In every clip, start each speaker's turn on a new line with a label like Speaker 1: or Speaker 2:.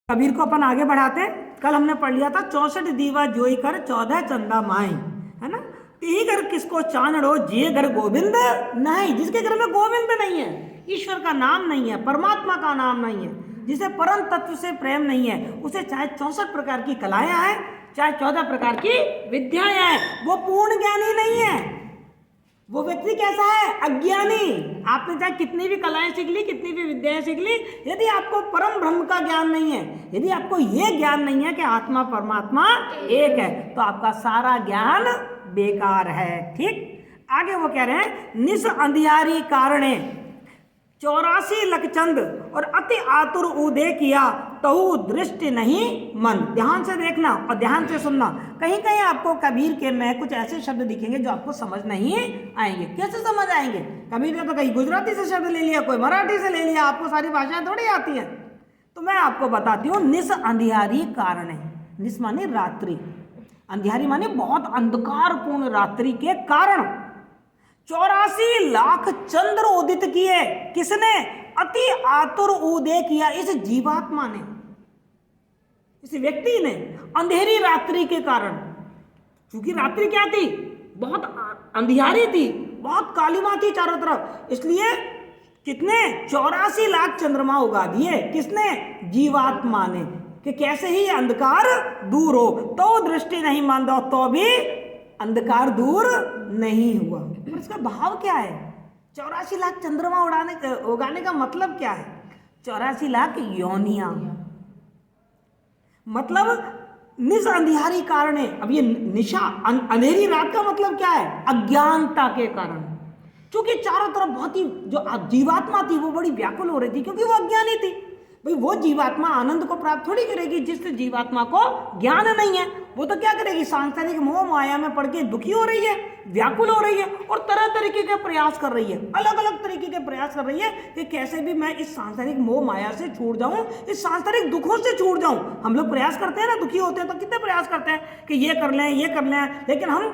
Speaker 1: कबीर को अपन आगे बढ़ाते हैं। कल हमने पढ़ लिया था 64 दीवा जोई कर 14 चंदा माई, है ना। यही घर किसको चांदड़ो जिए घर गोविंद नहीं, जिसके घर में गोविंद नहीं है, ईश्वर का नाम नहीं है, परमात्मा का नाम नहीं है, जिसे परम तत्व से प्रेम नहीं है, उसे चाहे 64 प्रकार की कलाएं आए, चाहे 14 प्रकार की विद्याएं आए, वो पूर्ण ज्ञानी नहीं है। वो व्यक्ति कैसा है? अज्ञानी। आपने चाहे कितनी भी कलाएं सीख ली, कितनी भी विद्याएं सीख ली, यदि आपको परम ब्रह्म का ज्ञान नहीं है, यदि आपको ये ज्ञान नहीं है कि आत्मा परमात्मा एक है, तो आपका सारा ज्ञान बेकार है। ठीक, आगे वो कह रहे हैं निस अंधियारी कारणे 84 लख चंद और अति आतुर उदय किया तहु दृष्टि नहीं मन। ध्यान से देखना और ध्यान से सुनना। कहीं कहीं आपको कबीर के में कुछ ऐसे शब्द दिखेंगे जो आपको समझ नहीं आएंगे। कैसे समझ आएंगे? कबीर ने तो कहीं गुजराती से शब्द ले लिया, कोई मराठी से ले लिया, आपको सारी भाषाएं थोड़ी आती हैं। तो मैं आपको बताती हूँ, निस अंधियारी कारण है। निस माने रात्रि, अंधियारी माने बहुत अंधकारपूर्ण रात्रि के कारण 84 लाख चंद्र उदित किए। किसने? अति आतुर उदय किया, इस जीवात्मा ने, इस व्यक्ति ने, अंधेरी रात्रि के कारण। क्योंकि रात्रि क्या थी? बहुत अंधियारी थी, बहुत कालिमा थी चारों तरफ, इसलिए कितने 84 लाख चंद्रमा उगा दिए। किसने? जीवात्मा ने। कि कैसे ही अंधकार दूर हो, तो दृष्टि नहीं मान दो तो भी अंधकार दूर नहीं हुआ। पर इसका भाव क्या है? 84 लाख चंद्रमा उगाने का मतलब क्या है? 84 लाख योनियां, मतलब निस अंधियारी कारण है। अब ये निशा अंधेरी रात का मतलब क्या है? अज्ञानता के कारण। क्योंकि चारों तरफ बहुत ही जो जीवात्मा थी वो बड़ी व्याकुल हो रही थी, क्योंकि वो अज्ञानी थी। भाई वो जीवात्मा आनंद को प्राप्त थोड़ी करेगी जिस जीवात्मा को ज्ञान नहीं है। वो तो क्या करेगी? सांसारिक मोह माया में पड़ के दुखी हो रही है, व्याकुल हो रही है और तरह तरीके के प्रयास कर रही है, अलग अलग तरीके के प्रयास कर रही है कि कैसे भी मैं इस सांसारिक मोह माया से छूट जाऊं, इस सांसारिक दुखों से छूट जाऊं। हम लोग प्रयास करते हैं ना, दुखी होते हैं तो कितने प्रयास करते हैं कि ये कर लें, ये कर लें, लेकिन हम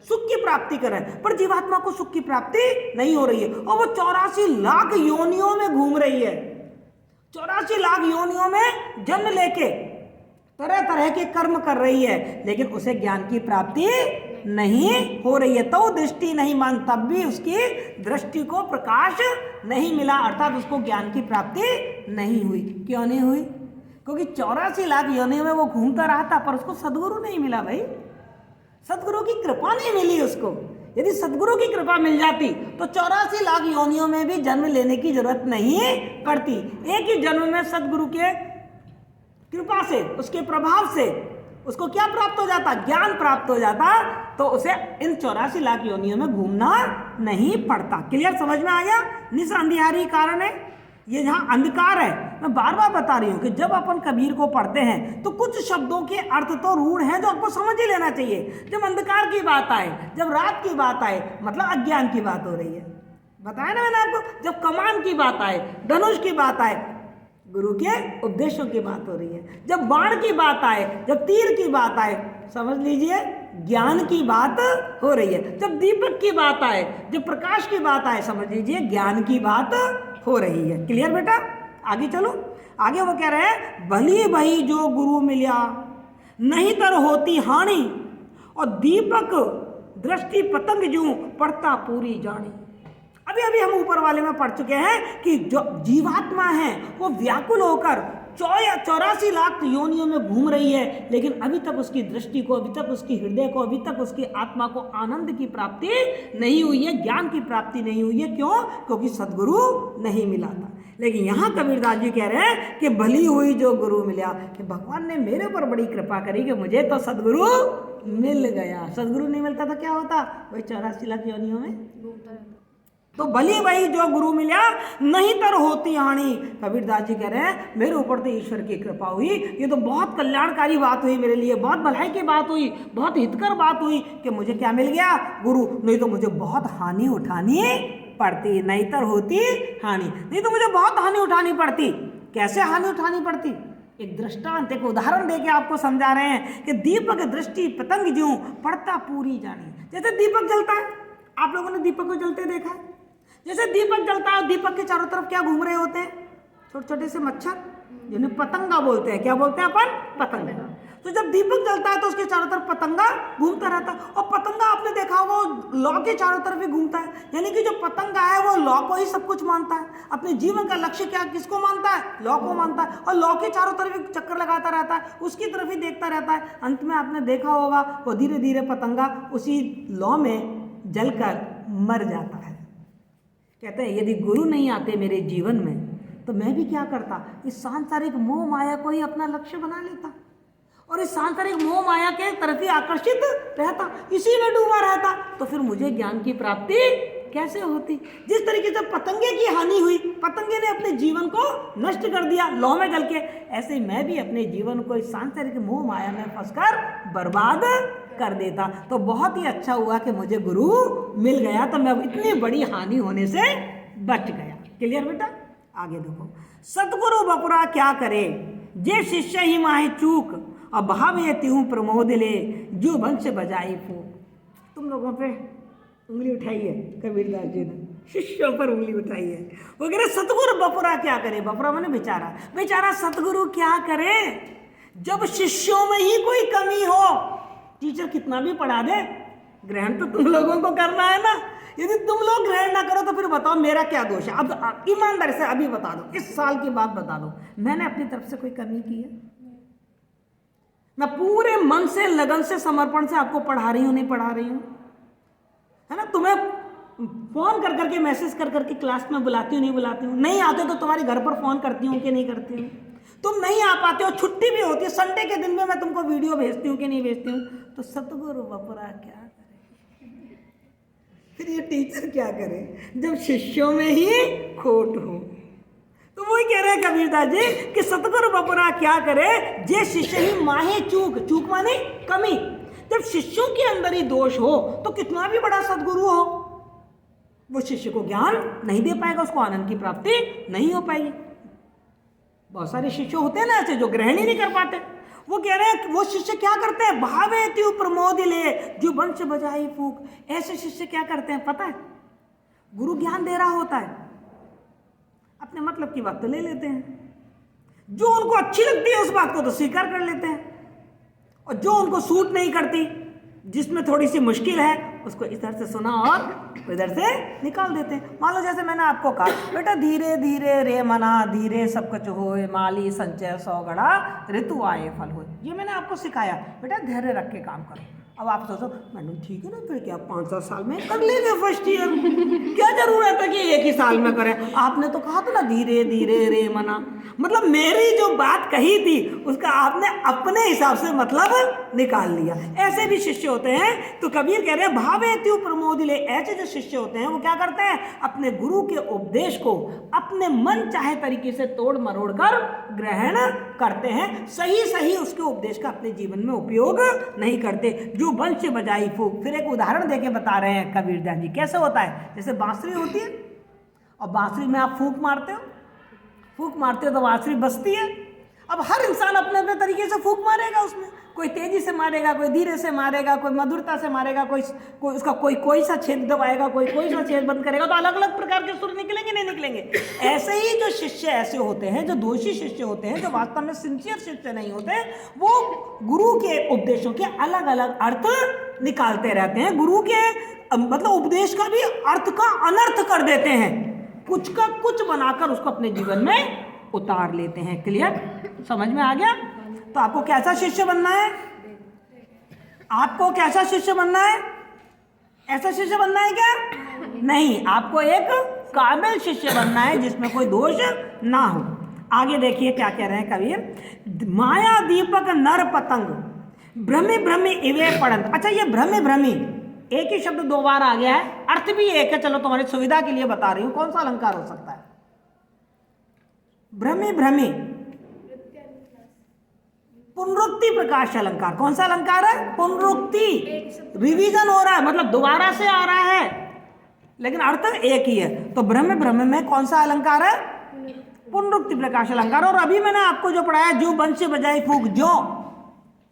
Speaker 1: सुख की प्राप्ति करें, पर जीवात्मा को सुख की प्राप्ति नहीं हो रही है। और वो 84 लाख योनियों में घूम रही है, 84 लाख योनियों में जन्म लेके तरह तरह के कर्म कर रही है, लेकिन उसे ज्ञान की प्राप्ति नहीं हो रही है। तो दृष्टि नहीं मान, तब भी उसकी दृष्टि को प्रकाश नहीं मिला, अर्थात उसको ज्ञान की प्राप्ति नहीं हुई। क्यों नहीं हुई? क्योंकि 84 लाख योनियों में वो घूमता रहा था, पर उसको सदगुरु नहीं मिला। भाई सदगुरु की कृपा नहीं मिली उसको। यदि सदगुरु की कृपा मिल जाती तो 84 लाख योनियों में भी जन्म लेने की जरूरत नहीं पड़ती। एक ही जन्म में सदगुरु के कृपा से, उसके प्रभाव से उसको क्या प्राप्त हो जाता? ज्ञान प्राप्त हो जाता, तो उसे इन 84 लाख योनियों में घूमना नहीं पड़ता। क्लियर? समझ में आ गया? निस अंधियारी कारण है। ये जहाँ अंधकार है, मैं बार बार बता रही हूँ कि जब अपन कबीर को पढ़ते हैं तो कुछ शब्दों के अर्थ तो रूढ़ हैं जो आपको समझ ही लेना चाहिए। जब अंधकार की बात आए, जब रात की बात आए, मतलब अज्ञान की बात हो रही है। बताया ना मैंने आपको। जब कमान की बात आए, धनुष की बात आए, गुरु के उपदेशों की बात हो रही है। जब बाण की बात आए, जब तीर की बात आए, समझ लीजिए ज्ञान की बात हो रही है। जब दीपक की बात आए, जब प्रकाश की बात आए, समझ लीजिए ज्ञान की बात हो रही है। क्लियर बेटा? आगे चलो। आगे वो कह रहे हैं भली भई जो गुरु मिल्या नहीं तर होती हानि, और दीपक दृष्टि पतंग जूं पड़ता पूरी जानी। अभी अभी हम ऊपर वाले में पढ़ चुके हैं कि जो जीवात्मा है वो व्याकुल होकर 84 लाख योनियों में घूम रही है, लेकिन अभी तक उसकी दृष्टि को, अभी तक उसकी हृदय को, अभी तक उसकी आत्मा को आनंद की प्राप्ति नहीं हुई है, ज्ञान की प्राप्ति नहीं हुई है। क्यों? क्योंकि सदगुरु नहीं मिला था। लेकिन यहाँ कबीरदास जी कह रहे हैं कि भली हुई जो गुरु मिला, कि भगवान ने मेरे ऊपर बड़ी कृपा करी कि मुझे तो सदगुरु मिल गया। सदगुरु नहीं मिलता तो क्या होता? वही 84 लाख योनियों में घूमता रहता। तो भली भाई जो गुरु मिला नहीं तर होती हानि। कबीरदास जी कह रहे हैं मेरे ऊपर तो ईश्वर की कृपा हुई, ये तो बहुत कल्याणकारी बात हुई मेरे लिए, बहुत भलाई की बात हुई, बहुत हितकर बात हुई कि मुझे क्या मिल गया? गुरु। नहीं तो मुझे बहुत हानि उठानी पड़ती, नहीं तर होती हानि, नहीं तो मुझे बहुत हानि उठानी पड़ती। कैसे हानि उठानी पड़ती? एक दृष्टांत, एक उदाहरण देके आपको समझा रहे हैं कि दीपक दृष्टि पतंग ज्यों पड़ता पूरी जानी। जैसे दीपक जलता है, आप लोगों ने दीपक को जलते देखा है? जैसे दीपक जलता है, दीपक के चारों तरफ क्या घूम रहे होते हैं? छोटे छोटे से मच्छर, जिन्हें पतंगा बोलते हैं। क्या बोलते हैं अपन? पतंगा। तो जब दीपक जलता है तो उसके चारों तरफ पतंगा घूमता रहता है, और पतंगा आपने देखा होगा वो लौ के चारों तरफ भी घूमता है। यानी कि जो पतंगा है वो लौ को ही सब कुछ मानता है। अपने जीवन का लक्ष्य क्या किसको मानता है? लौ को मानता है, और लौ के चारों तरफ एक चक्कर लगाता रहता है, उसकी तरफ ही देखता रहता है। अंत में आपने देखा होगा वो धीरे धीरे पतंगा उसी लौ में जलकर मर जाता है। कहते हैं यदि गुरु नहीं आते मेरे जीवन में तो मैं भी क्या करता, इस सांसारिक मोह माया को ही अपना लक्ष्य बना लेता, और इस सांसारिक मोह माया के तरफ ही आकर्षित रहता, इसी में डूबा रहता, तो फिर मुझे ज्ञान की प्राप्ति कैसे होती? जिस तरीके से पतंगे की हानि हुई, पतंगे ने अपने जीवन को नष्ट कर दिया लौ में जल के, ऐसे ही मैं भी अपने जीवन को इस सांसारिक मोह माया में फंसकर बर्बाद कर देता। तो बहुत ही अच्छा हुआ कि मुझे गुरु मिल गया, तो मैं इतनी बड़ी हानि होने से बच गया। क्लियर बेटा? आगे देखो, सतगुरु बपुरा क्या करे, जे शिष्य ही माहे चूक, अब भावेती हूँ प्रमोद ले, जो वंश बजाई फूक। तुम लोगों पे उंगली उठाई है कबीरदास जी ने, शिष्यों पर उंगली उठाई है। वो कह रहे सतगुरु बपुरा क्या करे, बपुरा मैंने बेचारा, बेचारा सतगुरु क्या करे जब शिष्यों में ही कोई कमी हो। टीचर कितना भी पढ़ा दे, ग्रहण तो तुम लोगों को करना है ना। यदि तुम लोग ग्रहण ना करो तो फिर बताओ मेरा क्या दोष है? अब ईमानदारी से अभी बता दो, इस साल की बात बता दो, मैंने अपनी तरफ से कोई कमी की है? मैं पूरे मन से, लगन से, समर्पण से आपको पढ़ा रही हूँ, नहीं पढ़ा रही हूँ, है ना? तुम्हें फोन कर करके, मैसेज कर करके क्लास में बुलाती हूँ, नहीं बुलाती हूँ? नहीं आते तो तुम्हारे घर पर फोन करती हूँ कि नहीं करती हूँ? तुम नहीं आ पाते हो, छुट्टी भी होती है, संडे के दिन में मैं तुमको वीडियो भेजती हूँ कि नहीं भेजती हूँ? तो सतगुरु बपुरा क्या करे, फिर ये टीचर क्या करे जब शिष्यों में ही खोट हो? तो वही कह रहे हैं कबीरदास जी कि सतगुरु बपुरा क्या करे, जे शिष्य ही माहे चूक, चूक माने कमी। जब शिष्यों के अंदर ही दोष हो तो कितना भी बड़ा सदगुरु हो, वो शिष्य को ज्ञान नहीं दे पाएगा, उसको आनंद की प्राप्ति नहीं हो पाएगी। बहुत सारे शिष्य होते हैं ना ऐसे जो ग्रहण ही नहीं कर पाते। वो कह रहे हैं वो शिष्य क्या करते हैं, भावेत्यु प्रमोद ले, जो वंश बजाई फूक। ऐसे शिष्य क्या करते हैं पता है? गुरु ज्ञान दे रहा होता है, अपने मतलब की बात तो ले लेते हैं, जो उनको अच्छी लगती है उस बात को तो स्वीकार कर लेते हैं, और जो उनको सूट नहीं करती, जिसमें थोड़ी सी मुश्किल है, उसको इधर से सुना और इधर से निकाल देते हैं। मान लो जैसे मैंने आपको कहा बेटा धीरे धीरे रे मना, धीरे सब कुछ होए, माली संचय सौ गड़ा, ऋतु आए फल होए। ये मैंने आपको सिखाया, बेटा धैर्य रख के काम करो। अब आप सोचो मैडम ठीक है ना, फिर क्या 5-7 साल में कर लेंगे फर्स्ट ईयर, क्या जरूरत है कि एक ही साल में करें? आपने तो कहा था ना धीरे धीरे रे मना, मतलब मेरी जो बात कही थी उसका आपने अपने हिसाब से मतलब निकाल लिया। ऐसे भी शिष्य होते हैं। तो कबीर कह रहे हैं भावेत्यु प्रमोद ले, ऐसे जो शिष्य होते हैं वो क्या करते हैं, अपने गुरु के उपदेश को अपने मन चाहे तरीके से तोड़ मरोड़ कर ग्रहण करते हैं, सही सही उसके उपदेश का अपने जीवन में उपयोग नहीं करते, जो वंश बजाई फूक। फिर एक उदाहरण देके बता रहे हैं कबीरदास जी, कैसे होता है? जैसे बांसुरी होती है और बांसुरी में आप फूंक मारते हो, फूंक मारते हो तो बांसुरी बजती है। अब हर इंसान अपने अपने तरीके से फूंक मारेगा, उसमें कोई तेजी से मारेगा, कोई धीरे से मारेगा, कोई मधुरता से मारेगा, कोई उसका कोई सा छेद दबाएगा, कोई सा छेद बंद करेगा, तो अलग अलग प्रकार के सुर निकलेंगे नहीं निकलेंगे। ऐसे ही जो शिष्य ऐसे होते हैं, जो दोषी शिष्य होते हैं, जो वास्तव में सिंसियर शिष्य नहीं होते, वो गुरु के उपदेशों के अलग अलग अर्थ निकालते रहते हैं, गुरु के मतलब उपदेश का भी अर्थ का अनर्थ कर देते हैं, कुछ का कुछ बनाकर उसको अपने जीवन में उतार लेते हैं। क्लियर? समझ में आ गया? तो आपको कैसा शिष्य बनना है? आपको कैसा शिष्य बनना है? ऐसा शिष्य बनना है क्या? नहीं, आपको एक काबिल शिष्य बनना है जिसमें कोई दोष ना हो। आगे देखिए क्या कह रहे हैं कबीर, माया दीपक नर पतंग भ्रमी भ्रमी इवे पड़न। अच्छा, ये भ्रमी भ्रमी एक ही शब्द 2 बार आ गया है, अर्थ भी एक है। चलो तुम्हारी सुविधा के लिए बता रही हूं, कौन सा अलंकार हो सकता है? भ्रमी भ्रमी पुनरुक्ति प्रकाश अलंकार। कौन सा अलंकार है? पुनरुक्ति, रिवीजन हो रहा है, मतलब दोबारा से आ रहा है, लेकिन अर्थ एक ही है। तो भ्रम भ्रम में कौन सा अलंकार है? पुनरुक्ति प्रकाश अलंकार। और अभी मैंने आपको जो पढ़ाया, जो वंश बजाई फूक, जो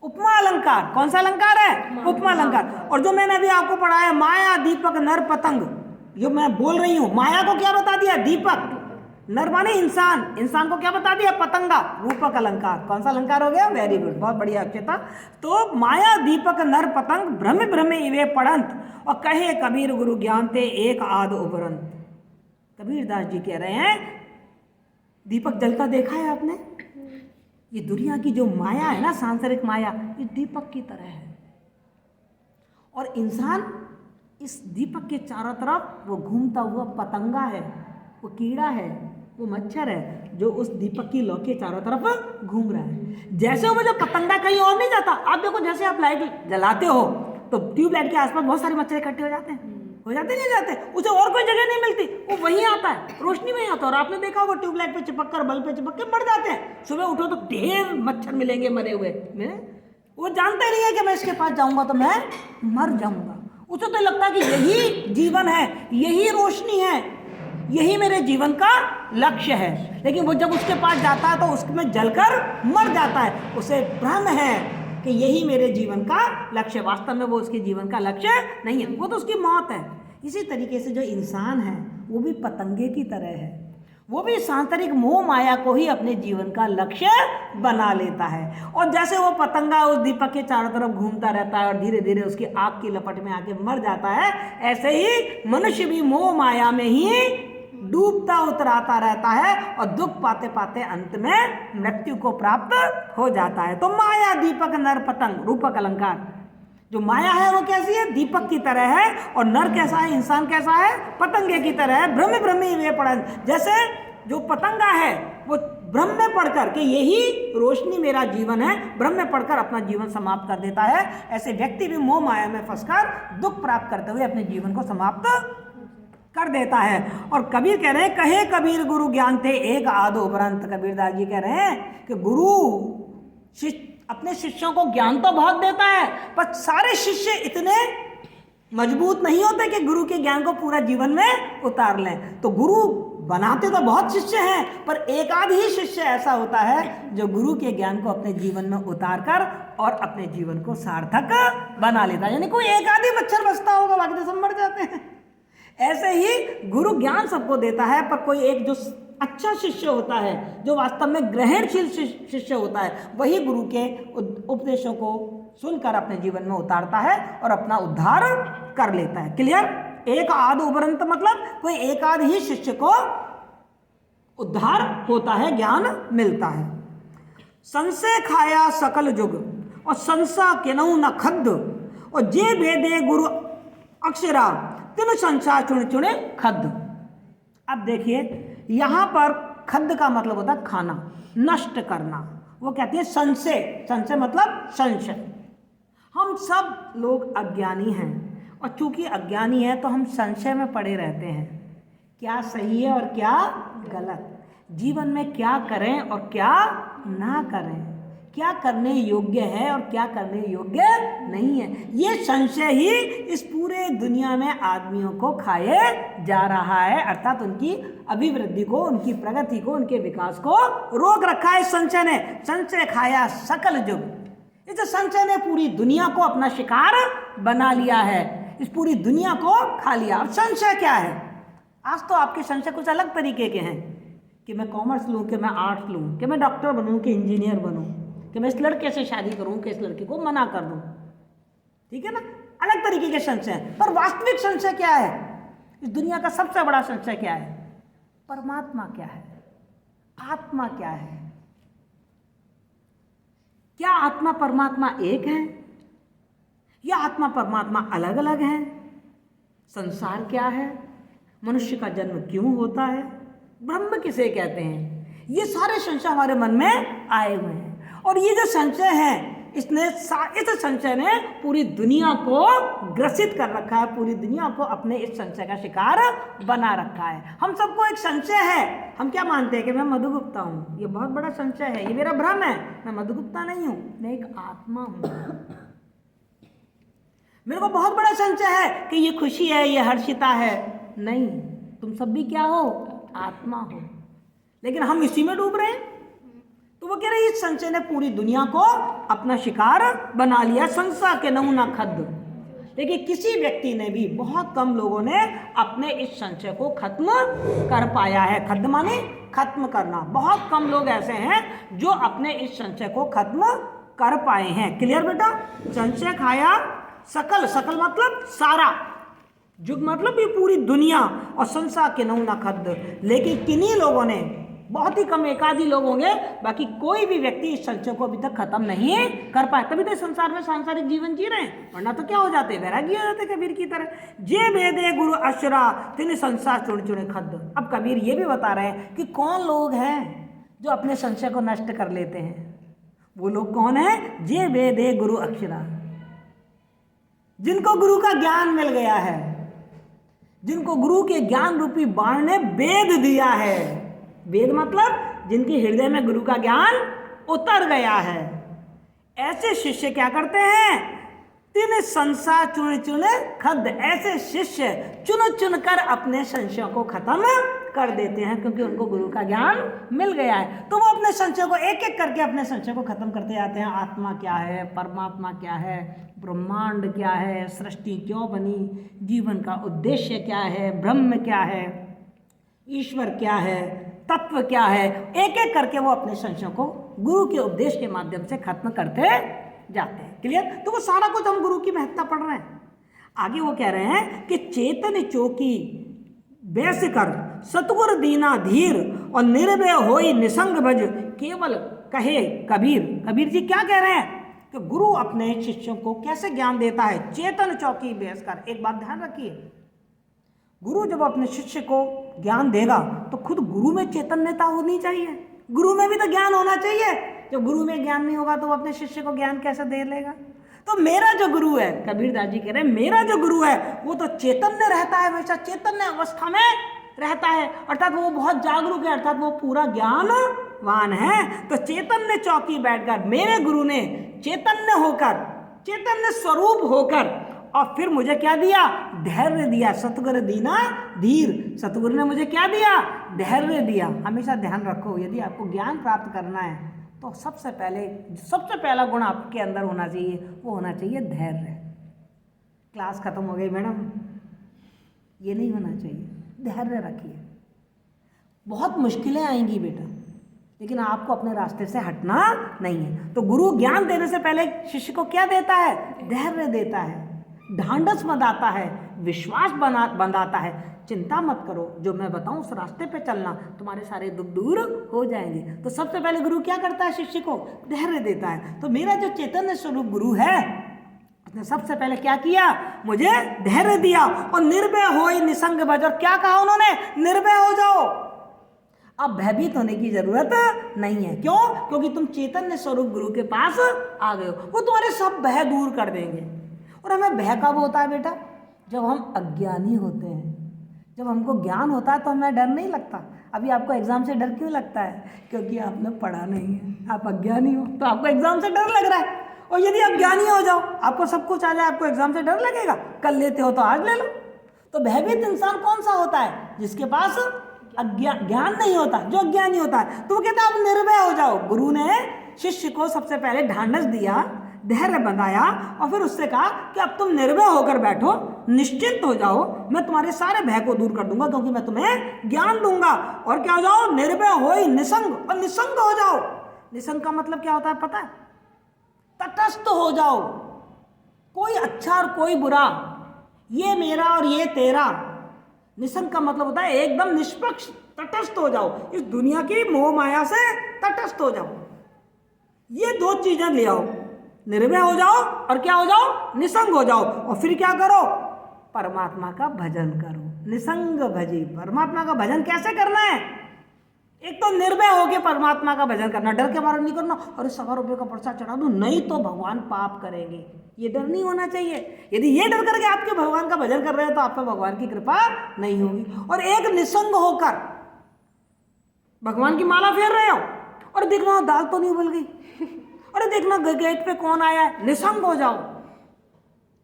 Speaker 1: उपमा अलंकार। कौन सा अलंकार है? उपमा अलंकार। और जो मैंने अभी आपको पढ़ाया माया दीपक नर पतंग, जो मैं बोल रही हूं, माया को क्या बता दिया? दीपक। नर माने इंसान, इंसान को क्या बता दिया? पतंगा, रूपक अलंकार। कौन सा अलंकार हो गया? वेरी गुड, बहुत बढ़िया अक्षता। तो माया दीपक नर पतंग भ्रम भ्रम इवे पड़ंत, और कहे कबीर गुरु ज्ञान ते एक आध उबरंत। कबीरदास जी कह रहे हैं दीपक जलता देखा है आपने? ये दुनिया की जो माया है ना, सांसारिक माया, ये दीपक की तरह है, और इंसान इस दीपक के चारों तरफ वो घूमता हुआ पतंगा है, वो कीड़ा है, वो मच्छर है जो उस दीपक की लौ के चारों तरफ घूम रहा है। जैसे वो जो पतंगा कहीं और नहीं जाता। आप देखो, जैसे आप लाइट जलाते हो तो ट्यूबलाइट के आसपास बहुत सारे मच्छर इकट्ठे हो जाते हैं, नहीं जाते, उसे और कोई जगह नहीं मिलती, वो वहीं आता है, रोशनी में आता है। और आपने देखा होगा ट्यूबलाइट पे चिपक कर, बल्ब पे चिपक के मर जाते हैं। सुबह उठो तो ढेर मच्छर मिलेंगे मरे हुए, वो जानते नहीं है कि मैं इसके पास जाऊंगा तो मैं मर जाऊंगा। उसे तो लगता है कि यही जीवन है, यही रोशनी है, यही मेरे जीवन का लक्ष्य है। लेकिन वो जब उसके पास जाता है तो उसमें जलकर मर जाता है। उसे भ्रम है कि यही मेरे जीवन का लक्ष्य, वास्तव में वो उसके जीवन का लक्ष्य नहीं है, वो तो उसकी मौत है। इसी तरीके से जो इंसान है वो भी पतंगे की तरह है, वो भी सांसारिक मोह माया को ही अपने जीवन का लक्ष्य बना लेता है। और जैसे वो पतंगा उस दीपक के चारों तरफ घूमता रहता है और धीरे धीरे उसकी आग की लपट में आके मर जाता है, ऐसे ही मनुष्य भी मोह माया में ही डूबता उतराता रहता है और दुख पाते पाते अंत में मृत्यु को प्राप्त हो जाता है। तो माया दीपक नर पतंग, रूपक अलंकार। जो माया है वो कैसी है? दीपक की तरह है। और नर कैसा है? इंसान कैसा है? पतंगे की तरह है। भ्रम भ्रमी वे पड़न, जैसे जो पतंगा है वो भ्रम में पड़कर के यही रोशनी मेरा जीवन है, भ्रम में पड़कर अपना जीवन समाप्त कर देता है। ऐसे व्यक्ति भी मोह माया में फंसकर दुख प्राप्त करते हुए अपने जीवन को समाप्त कर देता है। और कबीर कह रहे हैं, कहे कबीर गुरु ज्ञान थे एक आधो उपरंत। कबीरदास जी कह रहे हैं कि गुरु अपने शिष्यों को ज्ञान तो बहुत देता है, पर सारे शिष्य इतने मजबूत नहीं होते कि गुरु के ज्ञान को पूरा जीवन में उतार लें। तो गुरु बनाते तो बहुत शिष्य हैं, पर एक आध ही शिष्य ऐसा होता है जो गुरु के ज्ञान को अपने जीवन में उतार कर और अपने जीवन को सार्थक बना लेता है। यानी कोई एक आध ही मच्छर बचता होगा, बाकी तो सब मर जाते हैं। ऐसे ही गुरु ज्ञान सबको देता है, पर कोई एक जो अच्छा शिष्य होता है, जो वास्तव में ग्रहणशील शिष्य होता है, वही गुरु के उपदेशों को सुनकर अपने जीवन में उतारता है और अपना उद्धार कर लेता है। क्लियर? एक आध उबरंत मतलब कोई एक आध ही शिष्य को उद्धार होता है, ज्ञान मिलता है। संशय खाया सकल जुग और संसा केनहु न खद्द, और जे भेदे गुरु अक्षरा तीन संसा चुन चुने खद्द। अब देखिए, यहां पर खद्द का मतलब होता है खाना, नष्ट करना। वो कहती है संशय, संशय मतलब संशय। हम सब लोग अज्ञानी हैं, और चूंकि अज्ञानी है तो हम संशय में पड़े रहते हैं, क्या सही है और क्या गलत, जीवन में क्या करें और क्या ना करें, क्या करने योग्य है और क्या करने योग्य नहीं है। ये संशय ही इस पूरे दुनिया में आदमियों को खाए जा रहा है, अर्थात उनकी अभिवृद्धि को, उनकी प्रगति को, उनके विकास को रोक रखा है संशय ने। संशय खाया सकल जुग, इस संशय ने पूरी दुनिया को अपना शिकार बना लिया है, इस पूरी दुनिया को खा लिया। अब संशय क्या है? आज तो आपके संशय कुछ अलग तरीके के हैं कि मैं कॉमर्स लूँ, कि मैं आर्ट्स लूँ, कि मैं डॉक्टर बनूँ, कि इंजीनियर बनूँ, कि मैं इस लड़के से शादी करूं, कि इस लड़के को मना कर दूं। ठीक है ना? अलग तरीके के संशय। पर वास्तविक संशय क्या है? इस दुनिया का सबसे बड़ा संशय क्या है? परमात्मा क्या है? आत्मा क्या है? क्या आत्मा परमात्मा एक है या आत्मा परमात्मा अलग अलग है? संसार क्या है? मनुष्य का जन्म क्यों होता है? ब्रह्म किसे कहते हैं? ये सारे संशय हमारे मन में आए हुए हैं। और ये जो संशय है, इस संशय ने पूरी दुनिया को ग्रसित कर रखा है, पूरी दुनिया को अपने इस संशय का शिकार बना रखा है। हम सबको एक संशय है, हम क्या मानते हैं कि मैं मधुगुप्ता हूँ, ये बहुत बड़ा संशय है, ये मेरा भ्रम है, मैं मधुगुप्ता नहीं हूँ, मैं एक आत्मा हूँ। मेरे को बहुत बड़ा संशय है कि ये खुशी है, ये हर्षिता है। नहीं, तुम सब भी क्या हो? आत्मा हो। लेकिन हम इसी में डूब रहे हैं। तो वो कह रहे हैं इस संशय ने पूरी दुनिया को अपना शिकार बना लिया। संसा के नमूना खद्द, लेकिन किसी व्यक्ति ने भी, बहुत कम लोगों ने अपने इस संशय को खत्म कर पाया है। खत्म माने खत्म करना। बहुत कम लोग ऐसे हैं जो अपने इस संशय को खत्म कर पाए हैं। क्लियर बेटा? संशय खाया सकल, सकल मतलब सारा, जुग मतलब ये पूरी दुनिया, और संसार के नौ न खद्द। लेकिन किन्हीं लोगों ने, बहुत ही कम एक आदि लोग होंगे, बाकी कोई भी व्यक्ति इस संशय को अभी तक खत्म नहीं कर पाए। तभी तो संसार में सांसारिक जीवन जी रहे हैं, वरना तो क्या हो जाते, वैरागी हो जाते कबीर की तरह। जे भेदे गुरु अशरा तिन संसार चुन चुने खद्द। अब कबीर ये भी बता रहे हैं कि कौन लोग हैं जो अपने संशय को नष्ट कर लेते हैं। वो लोग कौन है? जे भेदे गुरु अक्षरा, जिनको गुरु का ज्ञान मिल गया है, जिनको गुरु के ज्ञान रूपी बाण ने वेद दिया है। वेद मतलब जिनके हृदय में गुरु का ज्ञान उतर गया है। ऐसे शिष्य क्या करते हैं? तिन संसार चुन चुने खद्द। ऐसे शिष्य चुन चुन कर अपने संशयों को खत्म कर देते हैं, क्योंकि उनको गुरु का ज्ञान मिल गया है। तो वो अपने संशय को एक एक करके अपने संशय को खत्म करते जाते हैं। आत्मा क्या है, परमात्मा क्या है, ब्रह्मांड क्या है, सृष्टि क्यों बनी, जीवन का उद्देश्य क्या है, ब्रह्म क्या है, ईश्वर क्या है, तत्व क्या है, एक एक करके वो अपने संशय को गुरु के उपदेश के माध्यम से खत्म करते जाते हैं। क्लियर? तो वो सारा कुछ हम गुरु की महत्ता पढ़ रहे हैं। आगे वो कह रहे हैं कि चेतन चौकी बैस कर सतगुर दीना धीर और निर्भय होई निसंग भज केवल कहे कबीर। कबीर जी क्या कह रहे हैं कि गुरु अपने शिष्यों को कैसे ज्ञान देता है? चेतन चौकी बैस कर। एक बात ध्यान रखिए, गुरु जब अपने शिष्य को ज्ञान देगा तो खुद गुरु में चैतन्यता होनी चाहिए, गुरु में भी तो ज्ञान होना चाहिए। जब गुरु में ज्ञान नहीं होगा तो वो अपने शिष्य को ज्ञान कैसे दे लेगा? तो मेरा जो गुरु है, कबीर दास जी कह रहे हैं, मेरा जो गुरु है वो तो चैतन्य रहता है, हमेशा चैतन्य अवस्था में रहता है, अर्थात वो बहुत जागरूक है, अर्थात वो पूरा ज्ञानवान है। तो चैतन्य चौकी बैठकर मेरे गुरु ने चैतन्य होकर, चैतन्य स्वरूप होकर, और फिर मुझे क्या दिया? धैर्य दिया। सतगुरु दीना धीर। सतगुरु ने मुझे क्या दिया? धैर्य दिया। हमेशा ध्यान रखो, यदि आपको ज्ञान प्राप्त करना है तो सबसे पहला गुण आपके अंदर होना चाहिए, वो होना चाहिए धैर्य। क्लास खत्म हो गई मैडम, ये नहीं होना चाहिए। धैर्य रखिए। बहुत मुश्किलें आएंगी बेटा, लेकिन आपको अपने रास्ते से हटना नहीं है। तो गुरु ज्ञान देने से पहले शिष्य को क्या देता है? धैर्य देता है, ढांढस बंधाता है, विश्वास बंधाता है। चिंता मत करो, जो मैं बताऊं उस रास्ते पे चलना, तुम्हारे सारे दुख दूर हो जाएंगे। तो सबसे पहले गुरु क्या करता है? शिष्य को धैर्य देता है। तो मेरा जो चैतन्य स्वरूप गुरु है, उसने सबसे पहले क्या किया? मुझे धैर्य दिया और निर्भय होई निसंग भज। और क्या कहा उन्होंने? निर्भय हो जाओ, अब भयभीत होने की जरूरत नहीं है। क्यों? क्योंकि तुम चैतन्य स्वरूप गुरु के पास आ गए हो, वो तुम्हारे सब भय दूर कर देंगे। और हमें भय कब होता है बेटा? जब हम अज्ञानी होते हैं। जब हमको ज्ञान होता है तो हमें डर नहीं लगता। अभी आपको एग्जाम से डर क्यों लगता है? क्योंकि आपने पढ़ा नहीं है, आप अज्ञानी हो, तो आपको एग्जाम से डर लग रहा है। और यदि आप ज्ञानी हो जाओ, आपको सब कुछ आ जाए, आपको एग्जाम से डर लगेगा? कल लेते हो तो आज ले लो। तो भयभीत इंसान कौन सा होता है? जिसके पास ज्ञान नहीं होता, जो अज्ञानी होता है। तो वो कहता है आप निर्भय हो जाओ। गुरु ने शिष्य को सबसे पहले ढांढस दिया, धैर्य बंधाया, और फिर उससे कहा कि अब तुम निर्भय होकर बैठो, निश्चिंत हो जाओ, मैं तुम्हारे सारे भय को दूर कर दूंगा, क्योंकि मैं तुम्हें ज्ञान दूंगा। और क्या हो जाओ? निर्भय होई निसंग, और निसंग हो जाओ। निसंग का मतलब क्या होता है पता है? तटस्थ हो जाओ, कोई अच्छा और कोई बुरा, ये मेरा और ये तेरा। निसंग का मतलब होता है एकदम निष्पक्ष, तटस्थ हो जाओ, इस दुनिया की मोह माया से तटस्थ हो जाओ। ये दो चीजें ले आओ, निर्भय हो जाओ और क्या हो जाओ? निसंग हो जाओ। और फिर क्या करो? परमात्मा का भजन करो। निसंग भजी। परमात्मा का भजन कैसे करना है? एक तो निर्भय होकर परमात्मा का भजन करना, डर के मारे नहीं करना, अरे 100 रुपये का पर्चा चढ़ा दूं, नहीं तो भगवान पाप करेंगे, ये डर नहीं होना चाहिए। यदि ये डर करके आपके भगवान का भजन कर रहे हो तो आप पे भगवान की कृपा नहीं होगी। और एक निसंग होकर भगवान की माला फेर रहे हो और देखना दाल तो नहीं उबल गई, अरे देखना गेट पे कौन आया है। निसंग हो जाओ,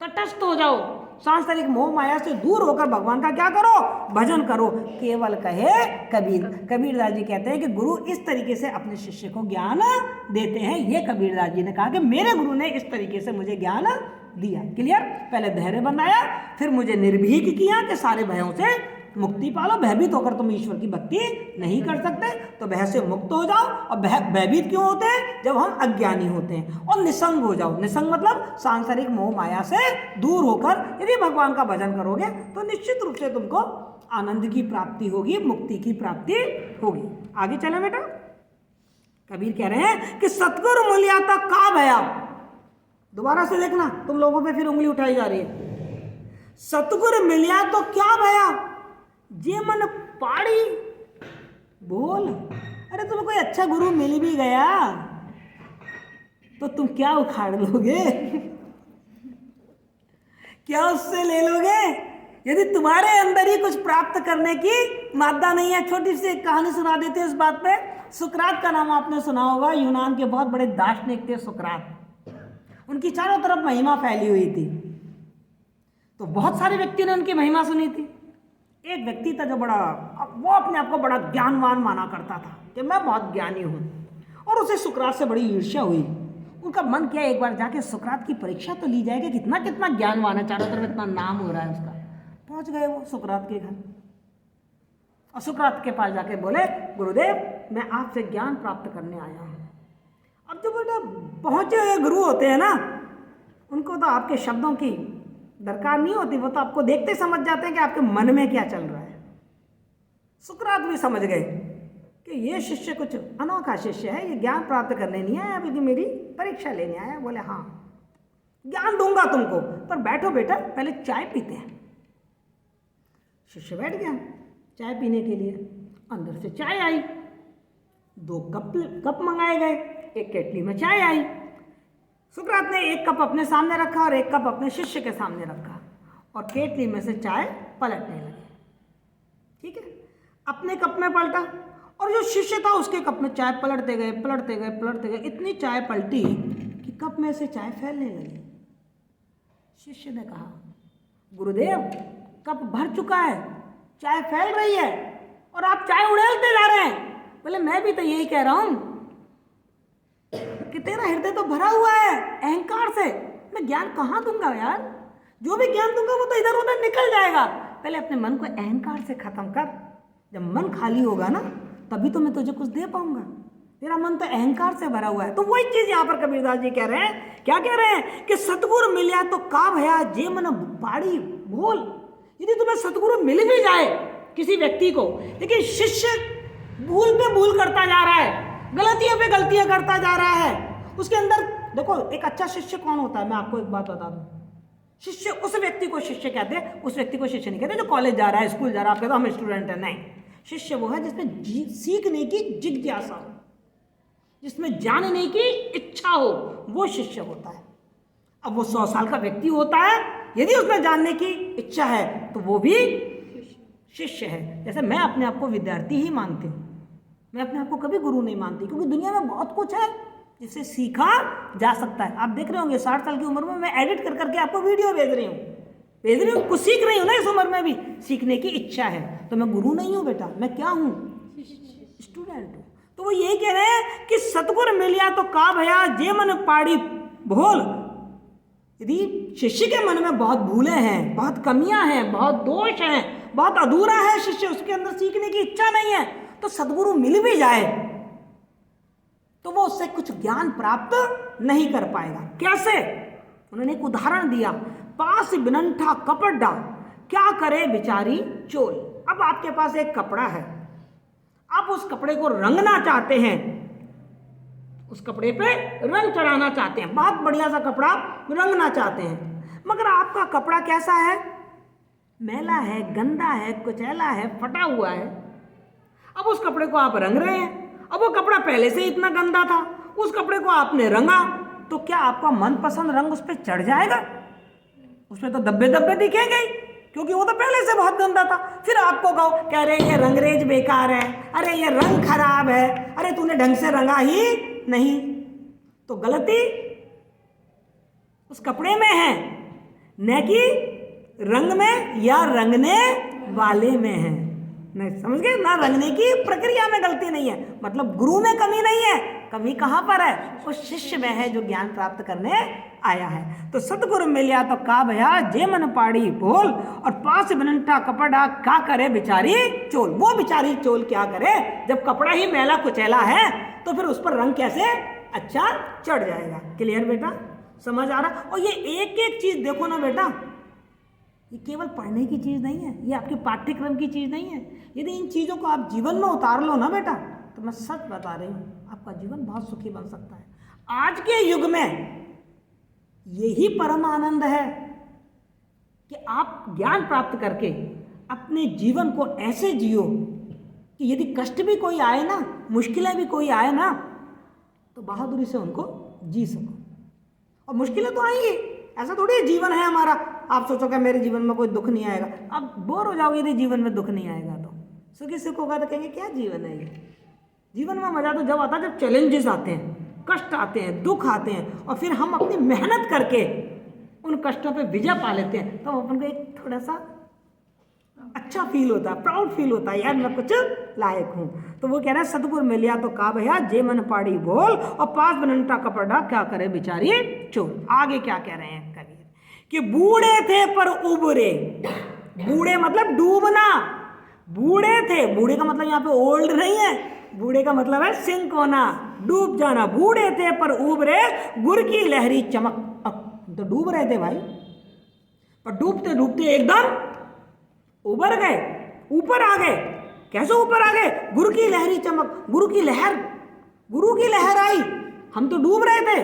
Speaker 1: तटस्थ हो जाओ, सांसारिक मोह माया से दूर होकर भगवान का क्या करो? भजन करो। केवल कहे कबीर। कबीरदास जी कहते हैं कि गुरु इस तरीके से अपने शिष्य को ज्ञान देते हैं। ये कबीरदास जी ने कहा कि मेरे गुरु ने इस तरीके से मुझे ज्ञान दिया। क्लियर? पहले धैर्य बनाया, फिर मुझे निर्भीक किया कि सारे भयों से मुक्ति पालो। भयभीत होकर तुम ईश्वर की भक्ति नहीं कर सकते, तो भय से मुक्त हो जाओ। और भयभीत क्यों होते हैं? जब हम अज्ञानी होते हैं। और निसंग हो जाओ। निसंग मतलब सांसारिक मोह माया से दूर होकर यदि भगवान का भजन करोगे तो निश्चित रूप से तुमको आनंद की प्राप्ति होगी, मुक्ति की प्राप्ति होगी। आगे चले बेटा। कबीर कह रहे हैं कि सतगुरु मिलिया तो का भया। दोबारा से देखना, तुम लोगों पे फिर उंगली उठाई जा रही है। सतगुरु मिलिया तो क्या भया, जे मन पाड़ी बोल। अरे तुम्हें कोई अच्छा गुरु मिल भी गया तो तुम क्या उखाड़ लोगे? क्या उससे ले लोगे? यदि तुम्हारे अंदर ही कुछ प्राप्त करने की मादा नहीं है। छोटी सी एक कहानी सुना देते हैं इस बात पे। सुकरात का नाम आपने सुना होगा। यूनान के बहुत बड़े दार्शनिक थे सुकरात। उनकी चारों तरफ महिमा फैली हुई थी, तो बहुत सारे व्यक्तियों ने उनकी महिमा सुनी थी। एक व्यक्ति था जो वो अपने आप को बड़ा ज्ञानवान माना करता था कि मैं बहुत ज्ञानी हूं, और उसे सुकरात से बड़ी ईर्ष्या हुई। उनका मन किया एक बार जाके सुकरात की परीक्षा तो ली जाएगी, कितना कितना ज्ञानवान है, चारों तरफ इतना नाम हो रहा है उसका। पहुंच गए वो सुकरात के घर, और सुकरात के पास जाके बोले, गुरुदेव मैं आपसे ज्ञान प्राप्त करने आया हूं। अब जो बेटा पहुंचे हुए गुरु होते हैं ना, उनको तो आपके शब्दों की दरकार नहीं होती, वो तो आपको देखते समझ जाते हैं कि आपके मन में क्या चल रहा है। सुकरात भी समझ गए कि ये शिष्य कुछ अनोखा शिष्य है, ये ज्ञान प्राप्त करने नहीं आया बल्कि मेरी परीक्षा लेने आया। बोले हाँ ज्ञान दूंगा तुमको, पर बैठो बेटा पहले चाय पीते हैं। शिष्य बैठ गया चाय पीने के लिए। अंदर से चाय आई, 2 कप मंगाए गए, एक केटली में चाय आई। सुकरात ने एक कप अपने सामने रखा और एक कप अपने शिष्य के सामने रखा, और केटली में से चाय पलटने लगी। ठीक है, अपने कप में पलटा, और जो शिष्य था उसके कप में चाय पलटते गए पलटते गए पलटते गए। इतनी चाय पलटी कि कप में से चाय फैलने लगी। शिष्य ने कहा, गुरुदेव कप भर चुका है, चाय फैल रही है और आप चाय उड़ेलते जा रहे हैं। बोले मैं भी तो यही कह रहा हूं कि तेरा हृदय तो भरा हुआ है अहंकार से, मैं ज्ञान कहाँ दूंगा यार? जो भी ज्ञान दूंगा वो तो इधर उधर निकल जाएगा। पहले अपने मन को अहंकार से खत्म कर। जब मन खाली होगा ना तभी तो मैं तुझे कुछ दे पाऊंगा। तेरा मन तो अहंकार से भरा हुआ है। तो वही चीज यहाँ पर कबीरदास जी कह रहे हैं। क्या कह रहे हैं कि सतगुरु मिलिया तो का भया, जे मन पाड़ी बोल। यदि तुम्हें सतगुरु मिल भी जाए किसी व्यक्ति को, लेकिन शिष्य भूल पे भूल करता जा रहा है, गलतियों पे गलतियां करता जा रहा है, उसके अंदर देखो एक अच्छा शिष्य कौन होता है, मैं आपको एक बात बता दूं। शिष्य उस व्यक्ति को शिष्य कहते हैं, उस व्यक्ति को शिष्य नहीं कहते जो कॉलेज जा रहा है, स्कूल जा रहा है, आप कहते हो हम स्टूडेंट है। नहीं, शिष्य वो है जिसमें सीखने की जिज्ञासा हो, जिसमें जानने की इच्छा हो, वो शिष्य होता है। अब वो 100 साल का व्यक्ति होता है, यदि उसमें जानने की इच्छा है तो वो भी शिष्य है। जैसे मैं अपने आप को विद्यार्थी ही मानती हूँ, मैं अपने आप को कभी गुरु नहीं मानती, क्योंकि दुनिया में बहुत कुछ है जिससे सीखा जा सकता है। आप देख रहे होंगे 60 साल की उम्र में मैं एडिट कर करके आपको वीडियो भेज रही हूँ, कुछ सीख रही हूँ ना। इस उम्र में भी सीखने की इच्छा है, तो मैं गुरु नहीं हूँ बेटा, मैं क्या हूँ? स्टूडेंट हूँ। तो वो यही कह रहे हैं कि सतगुरु मिलिया तो का भया, जे मन पाड़ी भोल। यदि शिष्य के मन में बहुत भूलें हैं, बहुत कमियां हैं, बहुत दोष हैं, बहुत अधूरा है शिष्य, उसके अंदर सीखने की इच्छा नहीं है, तो सद्गुरु मिल भी जाए तो वो उससे कुछ ज्ञान प्राप्त नहीं कर पाएगा। कैसे? उन्होंने एक उदाहरण दिया, पास बिनंठा कपड़ा क्या करे बिचारी चोल। अब आपके पास एक कपड़ा है, आप उस कपड़े को रंगना चाहते हैं, उस कपड़े पे रंग चढ़ाना चाहते हैं, बहुत बढ़िया सा कपड़ा रंगना चाहते हैं, मगर आपका कपड़ा कैसा है? मैला है, गंदा है, कुचैला है, फटा हुआ है। अब उस कपड़े को आप रंग रहे हैं, अब वो कपड़ा पहले से इतना गंदा था, उस कपड़े को आपने रंगा, तो क्या आपका मनपसंद रंग उस पर चढ़ जाएगा? उसमें तो धब्बे धब्बे दिखेंगे ही, क्योंकि वो तो पहले से बहुत गंदा था। फिर आपको कह रहे ये रंगरेज बेकार है, अरे ये रंग खराब है, अरे तूने ढंग से रंगा ही नहीं। तो गलती उस कपड़े में है, न कि रंग में या रंगने वाले में है, नहीं, समझ गए ना, रंगने की प्रक्रिया में गलती नहीं है, मतलब गुरु में कमी नहीं है, कमी कहाँ पर है, उस शिष्य में है जो ज्ञान प्राप्त करने आया है। तो सतगुरु मिलिया तो का भया जे मन पाड़ी बोल, और पास बनंटा कपड़ा का करे बिचारी चोल। वो बिचारी चोल क्या करे, जब कपड़ा ही मैला कुचैला है तो फिर उस पर रंग कैसे अच्छा चढ़ जाएगा। क्लियर बेटा, समझ आ रहा। और ये एक एक चीज देखो ना बेटा, ये केवल पढ़ने की चीज नहीं है, ये आपके पाठ्यक्रम की चीज नहीं है। यदि इन चीजों को आप जीवन में उतार लो ना बेटा, तो मैं सच बता रही हूं, आपका जीवन बहुत सुखी बन सकता है। आज के युग में यही परम आनंद है कि आप ज्ञान प्राप्त करके अपने जीवन को ऐसे जियो कि यदि कष्ट भी कोई आए ना, मुश्किलें भी कोई आए ना, तो बहादुरी से उनको जी सको। और मुश्किलें तो आएंगी, ऐसा थोड़ी जीवन है हमारा। आप सोचोगे मेरे जीवन में कोई दुख नहीं आएगा, आप बोर हो जाओगे यदि जीवन में दुख नहीं आएगा तो। सुखी सुख होगा तो कहेंगे क्या जीवन है ये। जीवन में मजा तो जब आता है जब चैलेंजेस आते हैं, कष्ट आते हैं, दुख आते हैं, और फिर हम अपनी मेहनत करके उन कष्टों पे विजय पा लेते हैं, तो अपन को एक थोड़ा सा अच्छा फील होता है, प्राउड फील होता है, यार मैं कुछ लायक हूँ। तो वो कह रहा है सतगुरु मिलिया तो का भैया जे मन पाड़ी बोल, और पास बनंटा कपड़ा क्या करे बेचारी चोल। आगे क्या कह रहे हैं कवि कि बूढ़े थे पर उबरे। बूढ़े मतलब डूबना, बूढ़े थे, बूढ़े का मतलब यहाँ पे ओल्ड नहीं है, बूढ़े का मतलब है सिंक होना, डूब जाना। बूढ़े थे पर उबरे गुर की लहरी चमक। तो डूब रहे थे भाई, पर डूबते डूबते एकदम उबर गए, ऊपर आ गए। कैसे ऊपर आ गए? गुरु की लहरी चमक, गुरु की लहर, गुरु की लहर आई। हम तो डूब रहे थे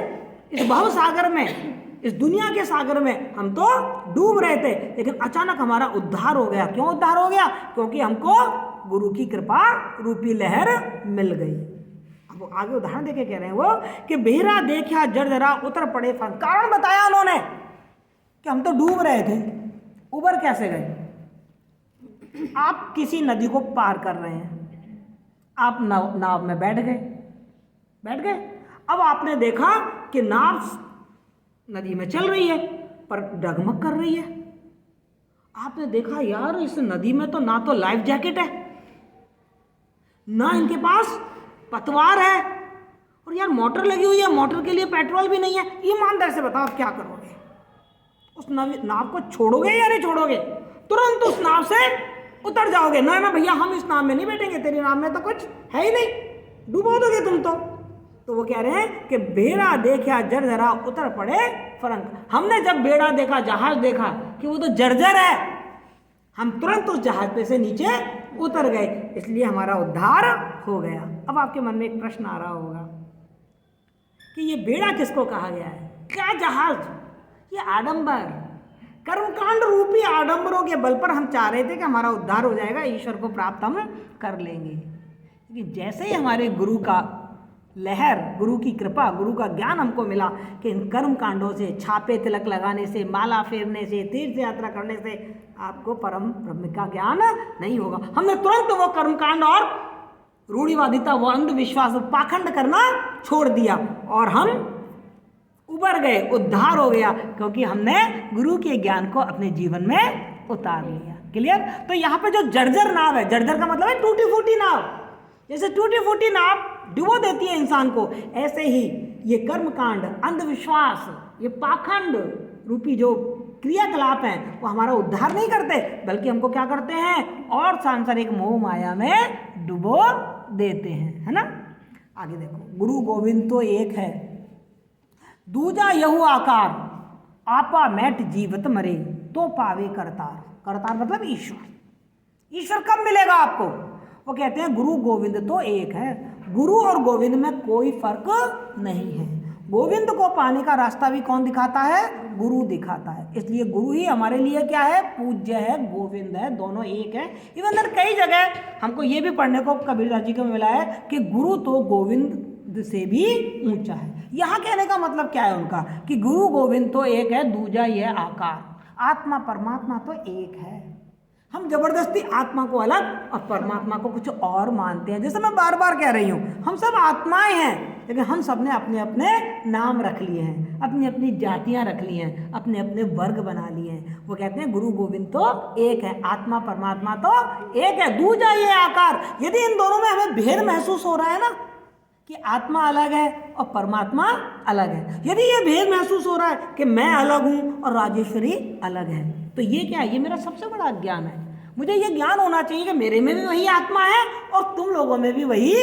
Speaker 1: इस भव सागर में, इस दुनिया के सागर में हम तो डूब रहे थे, लेकिन अचानक हमारा उद्धार हो गया। क्यों उद्धार हो गया? क्योंकि हमको गुरु की कृपा रूपी लहर मिल गई। अब आगे उदाहरण देके कह रहे हैं वो कि बेहरा देखा जर्जरा उतर पड़े फन। कारण बताया उन्होंने कि हम तो डूब रहे थे, उबर कैसे गए। आप किसी नदी को पार कर रहे हैं, आप नाव में बैठ गए। अब आपने देखा कि नाव नदी में चल रही है पर डगमग कर रही है। आपने देखा यार इस नदी में तो ना तो लाइफ जैकेट है, ना इनके पास पतवार है, और यार मोटर लगी हुई है, मोटर के लिए पेट्रोल भी नहीं है। ईमानदार से बताओ आप क्या करोगे? उस नाव को छोड़ोगे या नहीं छोड़ोगे? तुरंत उस नाव से उतर जाओगे? ना ना भैया हम इस नाव में नहीं बैठेंगे, तेरी नाव में तो कुछ है ही नहीं, डूबो दोगे तुम तो वो कह रहे हैं कि बेड़ा देखा जर्जरा उतर पड़े फरंग। हमने जब बेड़ा देखा, जहाज देखा कि वो तो जर्जर है, हम तुरंत उस जहाज पे से नीचे उतर गए, इसलिए हमारा उद्धार हो गया। अब आपके मन में एक प्रश्न आ रहा होगा कि ये बेड़ा किसको कहा गया है? क्या जहाज? ये आडंबर, कर्मकांड रूपी आडंबरों के बल पर हम चाह रहे थे कि हमारा उद्धार हो जाएगा, ईश्वर को प्राप्त हम कर लेंगे। क्योंकि जैसे ही हमारे गुरु का लहर, गुरु की कृपा, गुरु का ज्ञान हमको मिला कि इन कर्म कांडों से, छापे तिलक लगाने से, माला फेरने से, तीर्थ यात्रा करने से आपको परम ब्रह्म का ज्ञान नहीं होगा। हमने तुरंत वो कर्मकांड और रूढ़िवादिता, वो अंधविश्वास, पाखंड करना छोड़ दिया और हम उबर गए, उद्धार हो गया, क्योंकि हमने गुरु के ज्ञान को अपने जीवन में उतार लिया। क्लियर? तो यहाँ पे जो जर्जर नाव है, जर्जर का मतलब है टूटी फूटी नाव, जैसे टूटी फूटी नाव डुबो देती है इंसान को, ऐसे ही ये कर्मकांड, अंधविश्वास, ये पाखंड रूपी जो क्रियाकलाप हैं वो हमारा उद्धार नहीं करते, बल्कि हमको क्या करते हैं? और सांसारिक मोह माया में डुबो देते हैं, है ना। आगे देखो, गुरु गोविंद तो एक है, दूजा यहू आकार, आपा मैट जीवत मरे, तो पावे करतार। करतार मतलब ईश्वर। ईश्वर कब मिलेगा आपको? वो कहते हैं गुरु गोविंद तो एक है, गुरु और गोविंद में कोई फर्क नहीं है। गोविंद को पाने का रास्ता भी कौन दिखाता है? गुरु दिखाता है। इसलिए गुरु ही हमारे लिए क्या है? पूज्य है, गोविंद है, दोनों एक है। इवन कई जगह हमको ये भी पढ़ने को कबीरदास जी को मिला है कि गुरु तो गोविंद से भी ऊंचा है। यहाँ कहने का मतलब क्या है उनका कि गुरु गोविंद तो एक है, दूजा यह आकार, आत्मा परमात्मा तो एक है। हम जबरदस्ती आत्मा को अलग और परमात्मा को कुछ और मानते हैं। जैसे मैं बार बार कह रही हूँ, हम सब आत्माएं हैं, लेकिन हम सब ने अपने अपने नाम रख लिए हैं, अपनी अपनी जातियां रख ली हैं, अपने अपने वर्ग बना लिए हैं। वो कहते हैं गुरु गोविंद तो एक है, आत्मा परमात्मा तो एक है, दूजा ये आकार। यदि इन दोनों में हमें भेद महसूस हो रहा है ना कि आत्मा अलग है और परमात्मा अलग है, यदि ये भेद महसूस हो रहा है कि मैं अलग हूँ और राजेश्वरी अलग है, तो ये क्या है? ये मेरा सबसे बड़ा ज्ञान है। मुझे ये ज्ञान होना चाहिए कि मेरे में भी वही आत्मा है और तुम लोगों में भी वही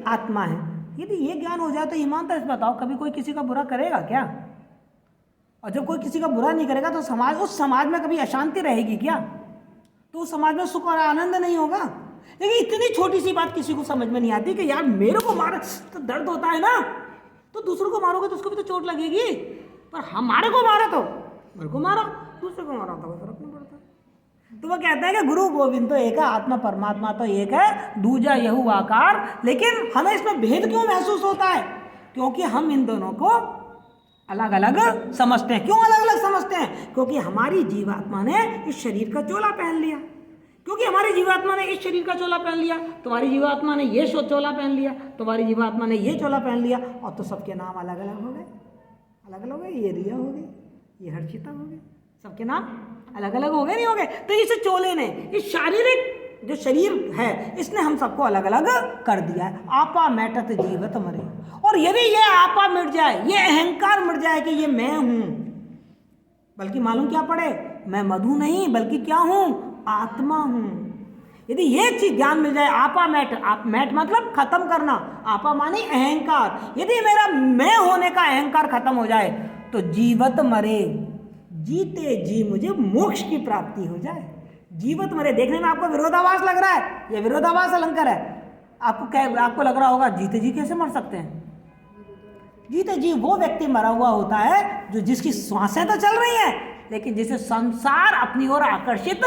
Speaker 1: आत्मा है। यदि ये ज्ञान हो जाए तो ईमानदार से बताओ, कभी कोई किसी का बुरा करेगा क्या? और जब कोई किसी का बुरा नहीं करेगा तो उस समाज में कभी अशांति रहेगी क्या? तो उस समाज में सुख और आनंद नहीं होगा। लेकिन इतनी छोटी सी बात किसी को समझ में नहीं आती कि यार मेरे को मार तो दर्द होता है ना, तो दूसरों को मारोगे तो उसको भी तो चोट लगेगी, पर हमारे को मारा तो मेरे को मारा, दूसरे को मारा तो फर्क नहीं पड़ता। तो वो कहते हैं कि गुरु गोविंद तो एक है, आत्मा परमात्मा तो एक है, दूजा यहू आकार। लेकिन हमें इसमें भेद क्यों महसूस होता है? क्योंकि हम इन दोनों को अलग अलग समझते हैं। क्यों अलग अलग समझते हैं? क्योंकि हमारी जीवात्मा ने इस शरीर का चोला पहन लिया। क्योंकि हमारी जीवात्मा ने इस शरीर का चोला पहन लिया, तुम्हारी जीवात्मा ने ये चोला पहन लिया, तुम्हारी जीवात्मा ने ये चोला पहन लिया, और तो सबके नाम अलग अलग हो गए, अलग अलग हो गए। ये रिया हो गई, ये हर्षिता हो गई, सबके नाम अलग अलग हो गए, नहीं हो गए? तो इस चोले ने, इस शारीरिक जो शरीर है, इसने हम सबको अलग अलग कर दिया है। आपा मैटत जीवत मरे। और यदि ये आपा मिट जाए, ये अहंकार मिट जाए कि ये मैं हूं, बल्कि मालूम क्या पड़े, मैं मधु नहीं बल्कि क्या हूं, आत्मा हूं। यदि ये चीज ज्ञान मिल जाए, आपा मैट, मैट मतलब खत्म करना, आपा माने अहंकार। यदि मेरा मैं होने का अहंकार खत्म हो जाए तो जीवत मरे, जीते जी मुझे मोक्ष की प्राप्ति हो जाए। जीवत मरे, देखने में आपको विरोधाभास लग रहा है, ये विरोधाभास अलंकार है। आपको लग रहा होगा जीते जी कैसे मर सकते हैं? जीते जी वो व्यक्ति मरा हुआ होता है जो जिसकी श्वासें तो चल रही हैं, लेकिन जिसे संसार अपनी ओर आकर्षित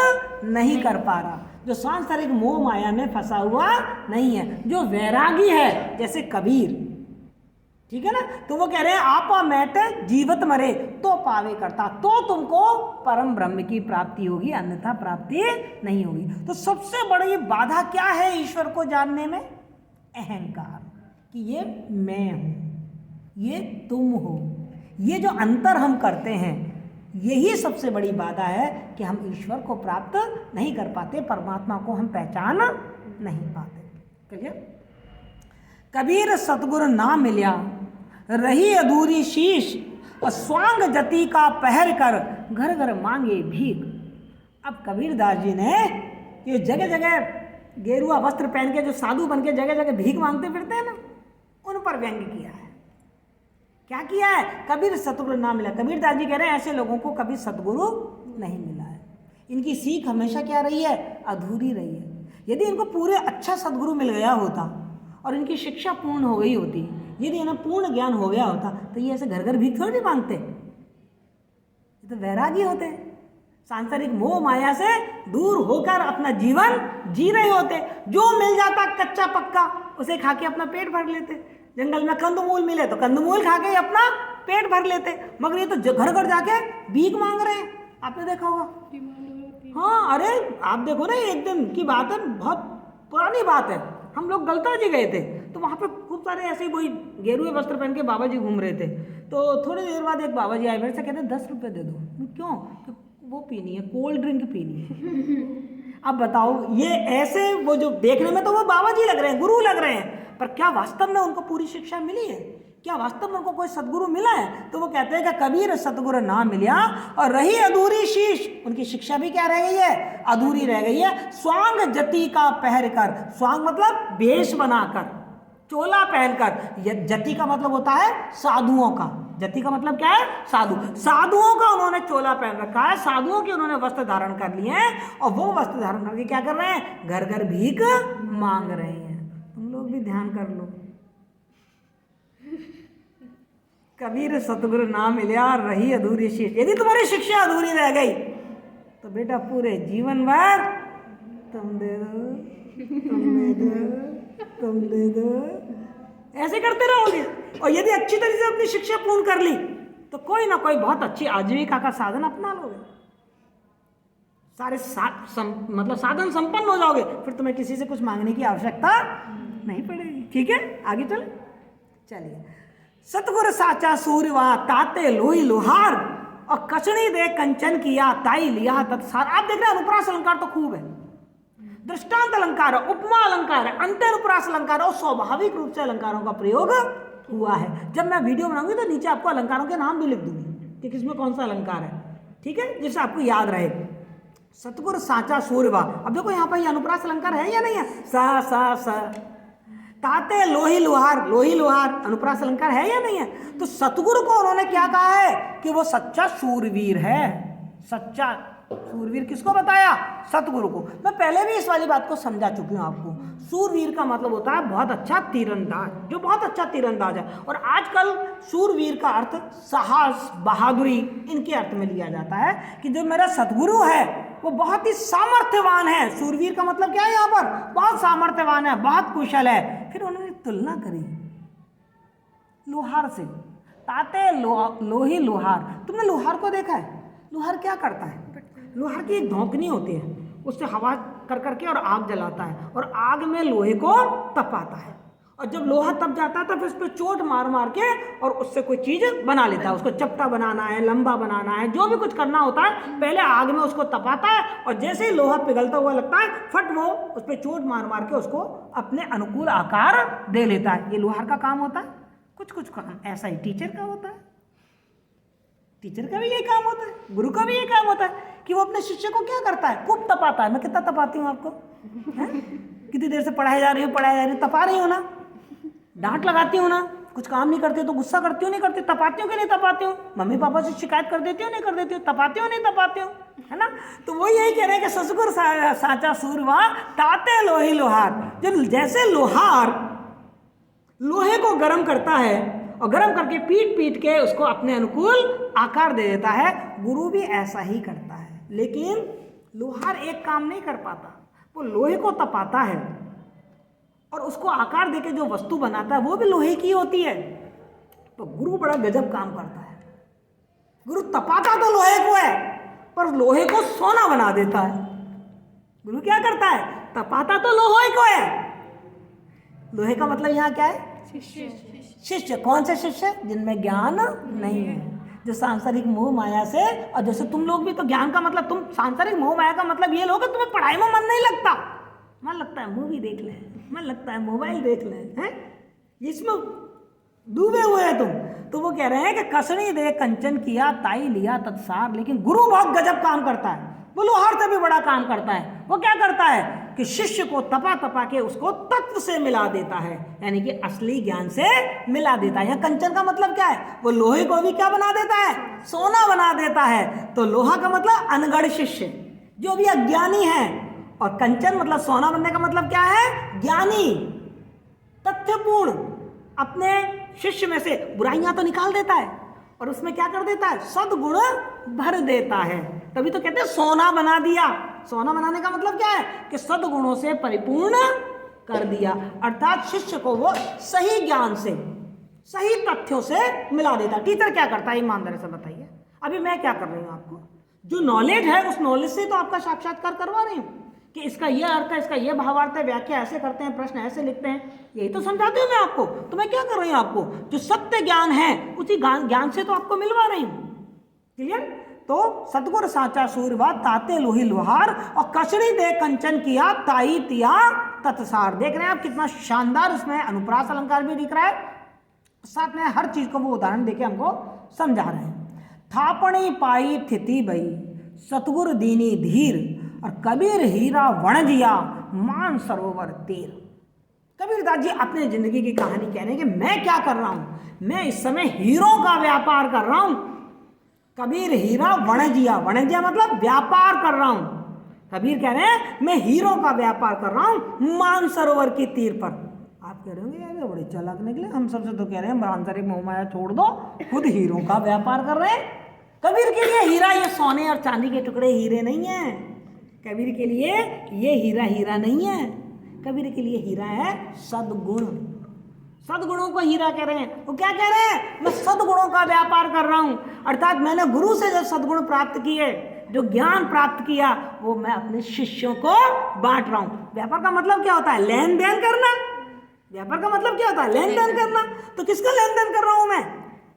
Speaker 1: नहीं कर पा रहा, जो सांसारिक मोह माया में फंसा हुआ नहीं है, जो वैरागी है, जैसे कबीर। ठीक है ना? तो वो कह रहे हैं आपा मैट जीवत मरे तो पावे करता, तो तुमको परम ब्रह्म की प्राप्ति होगी, अन्यथा प्राप्ति नहीं होगी। तो सबसे बड़ी बाधा क्या है ईश्वर को जानने में? अहंकार, कि ये मैं हूं, ये तुम हो। ये जो अंतर हम करते हैं, यही सबसे बड़ी बाधा है कि हम ईश्वर को प्राप्त नहीं कर पाते, परमात्मा को हम पहचान नहीं पाते। क्लियर? कबीर सतगुरु ना मिल्या, रही अधूरी शीश, और स्वांग जति का पहर कर, घर घर मांगे भीख। अब कबीरदास जी ने ये जगह जगह गेरुआ वस्त्र पहन के जो साधु बन के जगह जगह भीख मांगते फिरते हैं ना, उन पर व्यंग्य किया है। क्या किया है? कबीर सतगुरु ना मिला। कबीरदास जी कह रहे हैं ऐसे लोगों को कभी सतगुरु नहीं मिला है। इनकी सीख हमेशा क्या रही है? अधूरी रही है। यदि इनको पूरे अच्छा सदगुरु मिल गया होता और इनकी शिक्षा पूर्ण हो गई होती, यदि इन्हें पूर्ण ज्ञान हो गया होता, तो ये ऐसे घर घर भीख थोड़ी मांगते, ये तो वैरागी होते, सांसारिक मोह माया से दूर होकर अपना जीवन जी रहे होते। जो मिल जाता कच्चा पक्का उसे खा के अपना पेट भर लेते। जंगल में कंदमूल मिले तो कंदमूल खा के अपना पेट भर लेते। मगर ये तो घर घर जाके भीख मांग रहे हैं, आपने देखा होगा। हाँ, अरे आप देखो ना, एक दिन की बात है, बहुत पुरानी बात है। हम लोग गलता जी गए थे, तो वहाँ पे खूब सारे ऐसे ही वही गेरुए वस्त्र पहन के बाबा जी घूम रहे थे। तो थोड़ी देर बाद एक बाबा जी आए, मेरे से कहते 10 रुपये दे दो। क्यों? कि वो पीनी है, कोल्ड ड्रिंक पीनी है। अब बताओ, ये ऐसे वो जो देखने में तो वो बाबा जी लग रहे हैं, गुरु लग रहे हैं, पर क्या वास्तव में उनको पूरी शिक्षा मिली है? क्या वास्तव में उनको कोई सदगुरु मिला है? तो वो कहते हैं कि कबीर सतगुरु ना मिला और रही अधूरी शीश। उनकी शिक्षा भी क्या रह गई है? अधूरी रह गई है। स्वांग जति का पहर कर, स्वांग मतलब वेश बनाकर, चोला पहनकर। जति का मतलब होता है साधुओं का। जति का मतलब क्या है? साधु। साधुओं का उन्होंने चोला पहन रखा है, साधुओं के उन्होंने वस्त्र धारण कर लिए हैं, और वो वस्त्र धारण करके क्या कर रहे हैं? घर घर भीख मांग रहे हैं। तुम लोग भी ध्यान कर लो। कबीर सतगुरु ना मिला, रही अधूरी शीश। यदि तुम्हारी शिक्षा अधूरी रह गई तो बेटा पूरे जीवन भर तुम दे दो, तुम दे दो, तुम दे दो, ऐसे करते रहोगे। और यदि अच्छी तरीके से अपनी शिक्षा पूर्ण कर ली तो कोई ना कोई बहुत अच्छी आजीविका का साधन अपना लोगे। सारे मतलब साधन संपन्न हो जाओगे, फिर तुम्हें किसी से कुछ मांगने की आवश्यकता नहीं पड़ेगी। ठीक है, आगे चले। चलिए, सतगुरु साचा सूर्यवा ताते लोही लोहार और कचड़ी दे कंचन किया ताई लिया तत्सार। आप देख रहे हैं अनुप्रास अलंकार तो खूब है, दृष्टांत अलंकार है, उपमा अलंकार है, अंतरनुप्रास अलंकार है और स्वाभाविक रूप से अलंकारों का प्रयोग हुआ है। जब मैं वीडियो बनाऊंगी तो नीचे आपको अलंकारों के नाम भी लिख दूंगी कि किसमें कौन सा अलंकार है, ठीक है, जिससे आपको याद रहे। सतगुरु साचा सूर्यवा, अब देखो यहाँ पर अनुप्रास अलंकार है या नहीं है, सा सा सा। ताते लोही लोहार, लोही लोहार अनुप्रास अलंकार है या नहीं है। तो सतगुरु को उन्होंने क्या कहा है कि वो सच्चा शूरवीर है। सच्चा शूरवीर किसको बताया, सतगुरु को। मैं पहले भी इस वाली बात को समझा चुकी हूं आपको। शूरवीर का मतलब होता है बहुत अच्छा तीरंदाज, जो बहुत अच्छा तीरंदाज है। और आजकल शूरवीर का अर्थ साहस, बहादुरी, इनके अर्थ में लिया जाता है कि जो मेरा सतगुरु है वो बहुत ही सामर्थ्यवान है। शूरवीर का मतलब क्या है यहाँ पर, बहुत सामर्थ्यवान है, बहुत कुशल है। फिर उन्होंने तुलना करी लोहार से, ताते लोही लोहार। तुमने लोहार को देखा है, लोहार क्या करता है, लोहार की एक धौंकनी होती है, उससे हवा कर करके और आग जलाता है और आग में लोहे को तपाता है। और जब लोहा तप जाता है तो फिर उस पर चोट मार मार के और उससे कोई चीज़ बना लेता है। उसको चपटा बनाना है, लंबा बनाना है, जो भी कुछ करना होता है पहले आग में उसको तपाता है और जैसे ही लोहा पिघलता हुआ लगता है फट वो उस पर चोट मार मार के उसको अपने अनुकूल आकार दे लेता है। ये लोहार का काम होता है। कुछ कुछ काम ऐसा ही टीचर का होता है, टीचर का भी यही काम होता है, गुरु का भी यही काम होता है कि वो अपने शिष्य को क्या करता है, खूब तपाता है। मैं कितना तपाती हूँ आपको, कितनी देर से पढ़ाई जा रही हूँ, तपा रही हूँ ना, डांट लगाती हूँ ना, कुछ काम नहीं करते तो गुस्सा करती हूँ, नहीं करती, तपाती हूँ कि नहीं तपाती हूँ, मम्मी पापा से शिकायत कर देती हूँ, नहीं कर देती हूँ, तपाती हूँ नहीं तपाती हूँ, है ना। तो वो यही कह रहे हैं कि सतगुरु साचा सूरवा ताते लोही लोहार। जो जैसे लोहार लोहे को गर्म करता है और गर्म करके पीट पीट के उसको अपने अनुकूल आकार दे देता है, गुरु भी ऐसा ही करता है। लेकिन लोहार एक काम नहीं कर पाता, वो लोहे को तपाता है और उसको आकार देके जो वस्तु बनाता है वो भी लोहे की होती है। तो गुरु बड़ा गजब काम करता है। गुरु तपाता तो लोहे को है पर लोहे को सोना बना देता है। गुरु क्या करता है, तपाता तो लोहे को है। लोहे का मतलब यहाँ क्या है, शिष्य। शिष्य कौन से शिष्य, जिनमें ज्ञान नहीं है, जो सांसारिक मोह माया से। और जैसे तुम लोग भी तो ज्ञान का मतलब, तुम सांसारिक मोह माया का मतलब ये लोग तुम्हें पढ़ाई में मन नहीं लगता, मन लगता है मूवी देख ले, मन लगता है मोबाइल देख ले, हैं, इसमें डूबे हुए हैं तुम। तो वो कह रहे हैं कि कसनी दे कंचन किया ताई लिया तत्सार। लेकिन गुरु बहुत गजब काम करता है, वो लोहार से भी बड़ा काम करता है। वो क्या करता है कि शिष्य को तपा तपा के उसको तत्व से मिला देता है, यानी कि असली ज्ञान से मिला देता है। यहाँ कंचन का मतलब क्या है, वो लोहे को भी क्या बना देता है, सोना बना देता है। तो लोहा का मतलब अनगढ़ शिष्य, जो भी अज्ञानी है, और कंचन मतलब सोना बनने का मतलब क्या है, ज्ञानी, तथ्यपूर्ण, अपने शिष्य में से बुराइयां तो निकाल देता है और उसमें क्या कर देता है, सद्गुण भर देता है। तभी तो कहते हैं सोना बना दिया। सोना बनाने का मतलब क्या है कि सद्गुणों से परिपूर्ण कर दिया, अर्थात शिष्य को वो सही ज्ञान से, सही तथ्यों से मिला देता। टीचर क्या करता है, ईमानदारी से बताइए। अभी मैं क्या कर रही हूँ, आपको जो नॉलेज है उस नॉलेज से तो आपका साक्षात्कार करवा रही हूँ कि इसका ये अर्थ है, इसका ये भावार्थ है, व्याख्या ऐसे करते हैं, प्रश्न ऐसे लिखते हैं, यही तो समझाती हूँ मैं आपको। तो मैं क्या कर रही हूँ, आपको जो सत्य ज्ञान है उसी ज्ञान से तो आपको मिलवा रही हूँ। क्लियर। तो सतगुरु साचा सूरवा ताते लोही लोहार और कचड़ी दे कंचन किया ताई तिया तत्सार। देख रहे हैं आप कितना शानदार उसमें अनुप्रास अलंकार भी दिख रहा है, साथ में हर चीज को वो उदाहरण देके हमको समझा रहे हैं। थापणी पाई थिति बई सतगुरु दीनी धीर और कबीर हीरा वणजिया मान सरोवर तीर। कबीरदास जी अपने जिंदगी की कहानी कह रहे हैं कि मैं क्या कर रहा हूं, मैं इस समय हीरों का व्यापार कर रहा हूं। कबीर हीरा वणजिया, वणजिया मतलब व्यापार कर रहा हूं। कबीर कह रहे हैं मैं हीरों का व्यापार कर रहा हूं मान सरोवर की तीर पर। आप कह रहे होंगे यार बड़े चालाक निकले, हम सबसे तो कह रहे हैं सांसारिक मोह माया छोड़ दो, खुद हीरों का व्यापार कर रहे हैं। कबीर के लिए हीरा ये सोने और चांदी के टुकड़े हीरे नहीं है। कबीर के लिए ये हीरा हीरा नहीं है, कबीर के लिए हीरा है सद्गुण। सद्गुणों को हीरा कह रहे हैं। वो क्या कह रहे हैं, मैं सद्गुणों का व्यापार कर रहा हूं, अर्थात मैंने गुरु से जब सद्गुण प्राप्त किए, जो ज्ञान प्राप्त किया वो मैं अपने शिष्यों को बांट रहा हूं। व्यापार का मतलब क्या होता है? लेन देन करना। व्यापार का मतलब क्या होता है? लेन देन करना। तो किसका लेन देन कर रहा हूं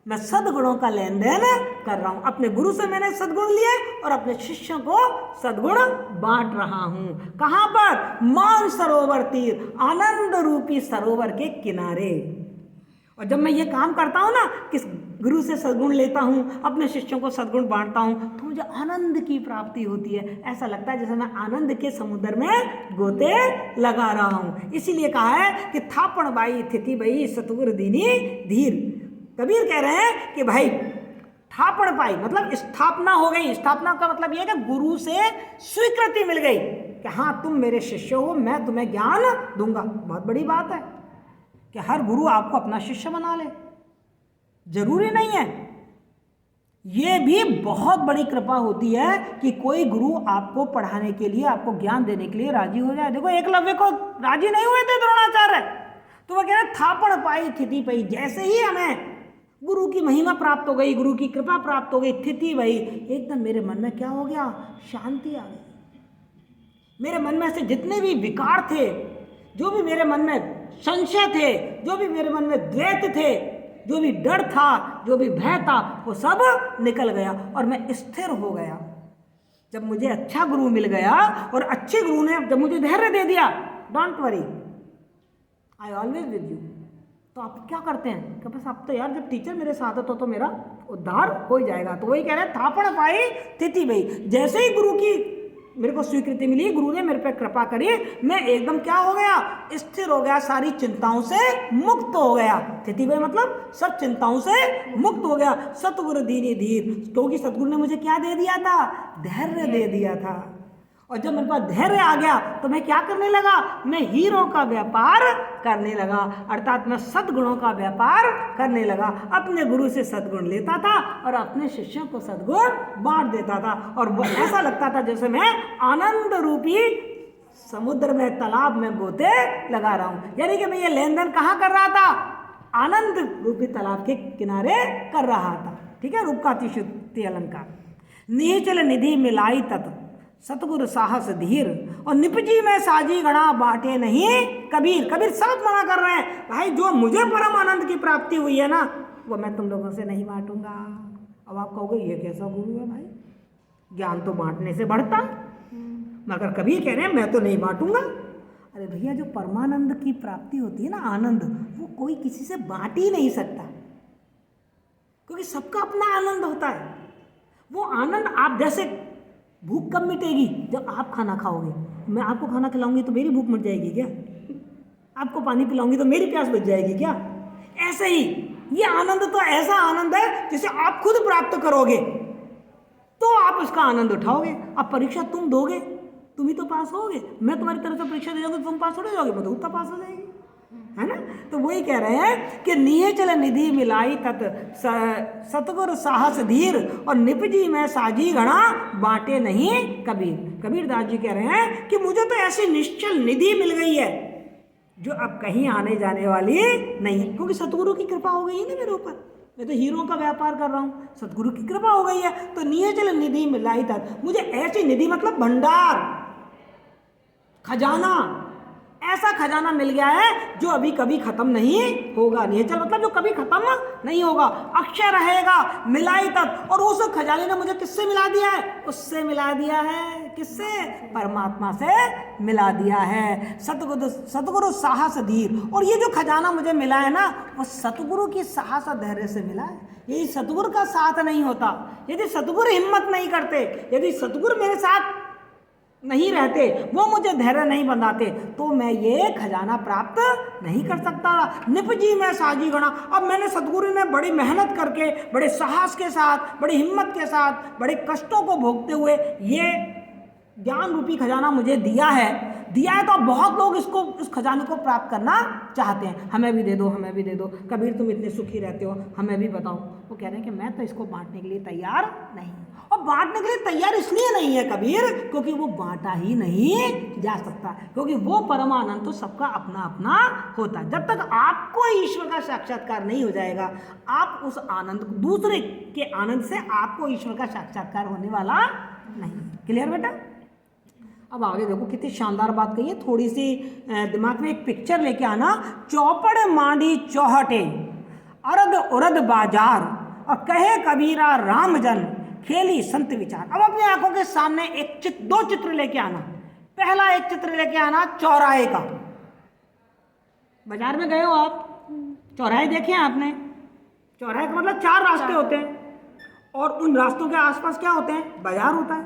Speaker 1: मैं सद्गुणों का लेन देन कर रहा हूं। अपने गुरु से मैंने सद्गुण लिए और अपने शिष्यों को सद्गुण बांट रहा हूं। कहां पर? मान सरोवर तीर, आनंद रूपी सरोवर के किनारे। और जब मैं ये काम करता हूं ना, किस गुरु से सद्गुण लेता हूं, अपने शिष्यों को सद्गुण बांटता हूं, तो मुझे आनंद की प्राप्ति होती है। ऐसा लगता है जैसे मैं आनंद के समुद्र में गोते लगा रहा हूं। इसीलिए कहा है कि थापण बाई थिति बई सतगुरु दीनी धीर। कबीर कह रहे हैं कि भाई थापण पाई मतलब स्थापना हो गई। स्थापना का मतलब यह है कि गुरु से स्वीकृति मिल गई कि हाँ तुम मेरे शिष्य हो, मैं तुम्हें ज्ञान दूंगा। बहुत बड़ी बात है कि हर गुरु आपको अपना शिष्य बना ले, जरूरी नहीं है। यह भी बहुत बड़ी कृपा होती है कि कोई गुरु आपको पढ़ाने के लिए, आपको ज्ञान देने के लिए राजी हो जाए। देखो एकलव्य को राजी नहीं हुए थे द्रोणाचार्य, तो वह कह रहे थापण पाई थिति पाई। जैसे ही हमें गुरु की महिमा प्राप्त हो गई, गुरु की कृपा प्राप्त हो गई, थिति वही, एकदम मेरे मन में क्या हो गया? शांति आ गई। मेरे मन में से जितने भी विकार थे, जो भी मेरे मन में संशय थे, जो भी मेरे मन में द्वैत थे, जो भी डर था, जो भी भय था, वो सब निकल गया और मैं स्थिर हो गया। जब मुझे अच्छा गुरु मिल गया और अच्छे गुरु ने जब मुझे धैर्य दे दिया, don't worry I always with you, तो आप क्या करते हैं कि बस आप तो यार जब टीचर मेरे साथ है तो मेरा उद्धार हो जाएगा। तो वही कह रहे हैं थापण पाई थिति भई। जैसे ही गुरु की मेरे को स्वीकृति मिली, गुरु ने मेरे पे कृपा करी, मैं एकदम क्या हो गया? स्थिर हो गया, सारी चिंताओं से मुक्त हो गया। थिति भई मतलब सब चिंताओं से मुक्त हो गया। सतगुरु दीनी धीर, क्योंकि सतगुरु ने मुझे क्या दे दिया था? धैर्य दे दिया था। और जब मेरे पास धैर्य आ गया तो मैं क्या करने लगा? मैं हीरों का व्यापार करने लगा, अर्थात मैं सद्गुणों का व्यापार करने लगा। अपने गुरु से सद्गुण लेता था और अपने शिष्यों को सद्गुण बांट देता था। और वो ऐसा लगता था जैसे मैं आनंद रूपी समुद्र में, तालाब में गोते लगा रहा हूं। यानी कि मैं ये लेन देन कहाँ कर रहा था? आनंद रूपी तालाब के किनारे कर रहा था। ठीक है, रूप का अतिशयोक्ति अलंकार। निश्चल निधि मिलाई तत् सतगुरु साहस धीर, और निपजी में साजी गणा बांटे नहीं कबीर। कबीर साफ मना कर रहे हैं, भाई जो मुझे परम आनंद की प्राप्ति हुई है ना, वो मैं तुम लोगों से नहीं बांटूंगा। अब आप कहोगे ये कैसा गुरु है भाई, ज्ञान तो बांटने से बढ़ता, मगर कबीर कह रहे हैं मैं तो नहीं बांटूंगा। अरे भैया, जो परमानंद की प्राप्ति होती है ना, आनंद, वो कोई किसी से बांट ही नहीं सकता, क्योंकि सबका अपना आनंद होता है। वो आनंद आप जैसे, भूख कब मिटेगी? जब आप खाना खाओगे। मैं आपको खाना खिलाऊंगी तो मेरी भूख मिट जाएगी क्या? आपको पानी पिलाऊंगी तो मेरी प्यास बुझ जाएगी क्या? ऐसे ही ये आनंद तो ऐसा आनंद है जिसे आप खुद प्राप्त करोगे तो आप इसका आनंद उठाओगे। अब परीक्षा तुम दोगे, तुम ही तो पास होगे। मैं तुम्हारी तरफ से परीक्षा दे जाऊंगी, तुम पास हो जाओगे, मैं तो उतना पास हो जाएगी, है ना? तो वही कह रहे हैं कि निश्चल निधि मिलाई तत् सतगुरु साहस धीर, और निपजी में साजी गणा बांटे नहीं कबीर। कबीरदास जी कह रहे हैं कि मुझे तो ऐसी निश्चल निधि मिल गई है जो अब कहीं आने जाने वाली नहीं, क्योंकि सतगुरु की कृपा हो गई है ना मेरे ऊपर। मैं तो हीरों का व्यापार कर रहा हूँ, सतगुरु की कृपा हो गई है। तो निश्चल निधि मिलाई तत्, मुझे ऐसी निधि मतलब भंडार, खजाना, ऐसा खजाना मिल गया है जो अभी कभी खत्म नहीं होगा। निश्चल मतलब जो कभी खत्म नहीं होगा, अक्षय रहेगा। मिलाई तत्, और उस खजाने ने मुझे किससे मिला दिया है? उससे मिला दिया है। किससे? परमात्मा से मिला दिया है। सतगुरु साहस धीर, और ये जो खजाना मुझे मिला है ना, वो सतगुरु की साहस और धैर्य से मिला है। यदि सतगुरु का साथ नहीं होता, यदि सतगुरु हिम्मत नहीं करते, यदि सतगुरु मेरे साथ नहीं रहते, वो मुझे धैर्य नहीं बनाते, तो मैं ये खजाना प्राप्त नहीं कर सकता। निपजी में साजी गणा, अब मैंने सतगुरु ने बड़ी मेहनत करके, बड़े साहस के साथ, बड़ी हिम्मत के साथ, बड़े कष्टों को भोगते हुए ये ज्ञान रूपी खजाना मुझे दिया है तो बहुत लोग इसको, इस खजाने को प्राप्त करना चाहते हैं। हमें भी दे दो, हमें भी दे दो। कबीर तुम इतने सुखी रहते हो, हमें भी बताओ। वो कह रहे हैं कि मैं तो इसको बांटने के लिए तैयार नहीं। और बांटने के लिए तैयार इसलिए नहीं है कबीर, क्योंकि वो बांटा ही नहीं जा सकता, क्योंकि वो परमानंद तो सबका अपना अपना होता है। जब तक आपको ईश्वर का साक्षात्कार नहीं हो जाएगा, आप उस आनंद, दूसरे के आनंद से आपको ईश्वर का साक्षात्कार होने वाला नहीं। क्लियर बेटा? अब आगे देखो कितनी शानदार बात कही है, थोड़ी सी दिमाग में एक पिक्चर लेके आना। चौपड़ मांडी चौहटे, अरद उरद बाजार, और कहे कबीरा राम जन, खेली संत विचार। अब अपनी आंखों के सामने दो चित्र लेके आना। पहला एक चित्र लेके आना चौराहे का। बाजार में गए हो आप, चौराहे देखे हैं आपने? चौराहे का मतलब 4 रास्ते होते हैं और उन रास्तों के आसपास क्या होते हैं? बाजार होता है,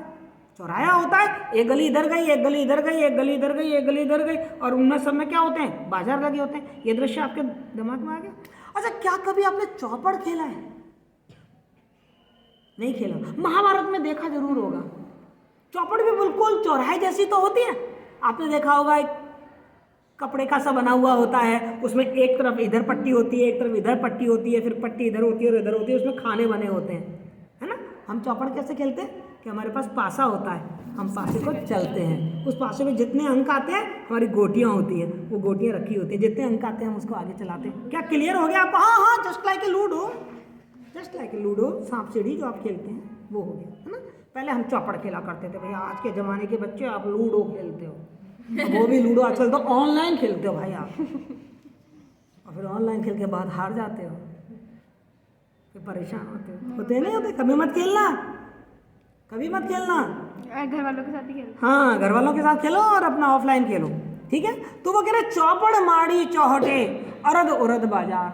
Speaker 1: चौराहा होता है। एक गली इधर गई, एक गली इधर गई, एक गली इधर गई, एक गली इधर गई, और उनमें सब में क्या होते हैं? बाजार लगे होते हैं। ये दृश्य आपके दिमाग में आ गया? अच्छा, क्या कभी आपने चौपड़ खेला है? नहीं खेला। महाभारत में देखा जरूर होगा। चौपड़ भी बिल्कुल चौराहे जैसी तो होती है। आपने देखा होगा एक कपड़े का सा बना हुआ होता है, उसमें एक तरफ इधर पट्टी होती है, एक तरफ इधर पट्टी होती है, फिर पट्टी इधर होती है और इधर होती है, उसमें खाने बने होते हैं, है ना? हम चौपड़ कैसे खेलते हैं कि हमारे पास पासा होता है, हम पासे को चलते हैं, उस पासे में जितने अंक आते हैं हमारी गोटियाँ होती हैं, वो गोटियाँ रखी होती हैं, जितने अंक आते हैं हम उसको आगे चलाते हैं। क्या क्लियर हो गया आप? हाँ, just like a ludo, just like a ludo, सांप सीढ़ी जो आप खेलते हैं वो हो गया, है ना? पहले हम चौपड़ खेला करते थे भैया। आज के ज़माने के बच्चे आप लूडो खेलते हो, वो भी लूडो आजकल तो ऑनलाइन खेलते हो भाई आप, और फिर ऑनलाइन खेल के बाद हार जाते हो, फिर परेशान होते नहीं होते? कभी मत खेलना, कभी मत खेलना।
Speaker 2: घर वालों के साथ ही खेलो।
Speaker 1: हाँ, घर वालों के साथ खेलो और अपना ऑफलाइन खेलो, ठीक है? तो वो कह रहे चौपड़ माड़ी चौहटे, अरद उरद बाजार।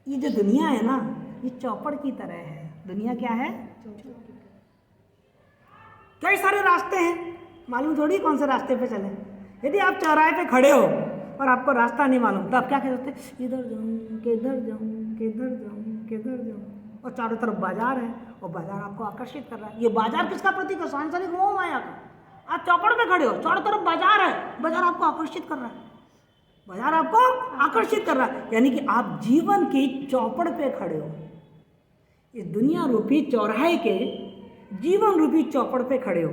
Speaker 1: ये जो दुनिया है ना, ये चौपड़ की तरह है। दुनिया क्या है? कई सारे रास्ते हैं, मालूम थोड़ी कौन से रास्ते पे चले। यदि आप चौराहे पे खड़े हो और आपको रास्ता नहीं मालूम, तो आप क्या कहते हैं? इधर जाऊँ कि इधर जाऊँ, किधर जाऊँ, किधर जाऊँ, और चारों तरफ बाजार है और बाजार आपको आकर्षित कर रहा है। ये बाजार किसका प्रतीक है? सांसारिक मोह माया का। आप चौपड़ पे खड़े हो, चारों तरफ बाजार है, बाजार आपको आकर्षित कर रहा है, बाजार आपको आकर्षित कर रहा है, यानी कि आप जीवन की चौपड़ पे खड़े हो। इस दुनिया रूपी चौराहे के जीवन रूपी चौपड़ पे खड़े हो,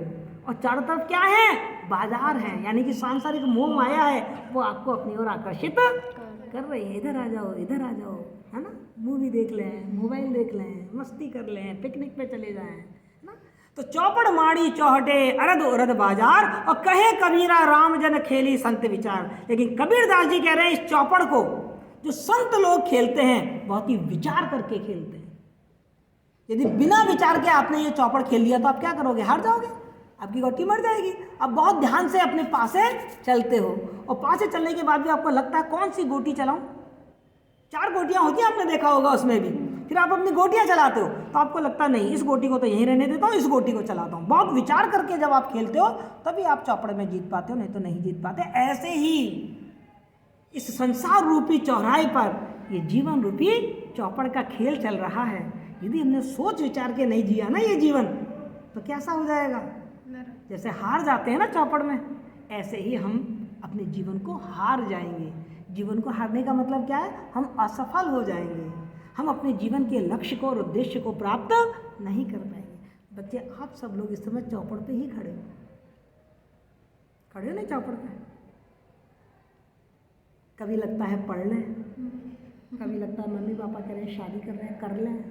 Speaker 1: और चारों तरफ क्या है? बाजार है, यानी कि सांसारिक मोह माया है, वो आपको अपनी ओर आकर्षित कर रही है। इधर आ जाओ, इधर आ जाओ, है ना? मूवी देख लें, मोबाइल देख लें, मस्ती कर लें, पिकनिक पे चले जाएं, है ना? तो चौपड़ माड़ी चौहटे, अरद उरद बाजार, और कहे कबीरा राम जन खेली संत विचार। लेकिन कबीरदास जी कह रहे हैं इस चौपड़ को जो संत लोग खेलते हैं, बहुत ही विचार करके खेलते हैं। यदि बिना विचार के आपने ये चौपड़ खेल लिया तो आप क्या करोगे? हार जाओगे, आपकी गोटी मर जाएगी। अब बहुत ध्यान से अपने पासे चलते हो, और पासे चलने के बाद भी आपको लगता है कौन सी गोटी चलाऊं? 4 गोटियां होती हैं, आपने देखा होगा उसमें भी। फिर आप अपनी गोटियां चलाते हो तो आपको लगता है नहीं, इस गोटी को तो यहीं रहने देता हूँ, इस गोटी को चलाता हूँ। बहुत विचार करके जब आप खेलते हो तभी आप चौपड़ में जीत पाते हो, नहीं तो नहीं जीत पाते। ऐसे ही इस संसार रूपी चौराहे पर ये जीवन रूपी चौपड़ का खेल चल रहा है। यदि हमने सोच विचार के नहीं जिया ना ये जीवन, तो कैसा हो जाएगा? जैसे हार जाते हैं ना चौपड़ में, ऐसे ही हम अपने जीवन को हार जाएंगे। जीवन को हारने का मतलब क्या है? हम असफल हो जाएंगे, हम अपने जीवन के लक्ष्य को और उद्देश्य को प्राप्त नहीं कर पाएंगे। बच्चे, आप सब लोग इस समय चौपड़ पे ही खड़े हो, खड़े हो नहीं चौपड़ पे? कभी लगता है पढ़ लें, कभी लगता है मम्मी पापा कह रहे हैं शादी कर रहे हैं, कर लें,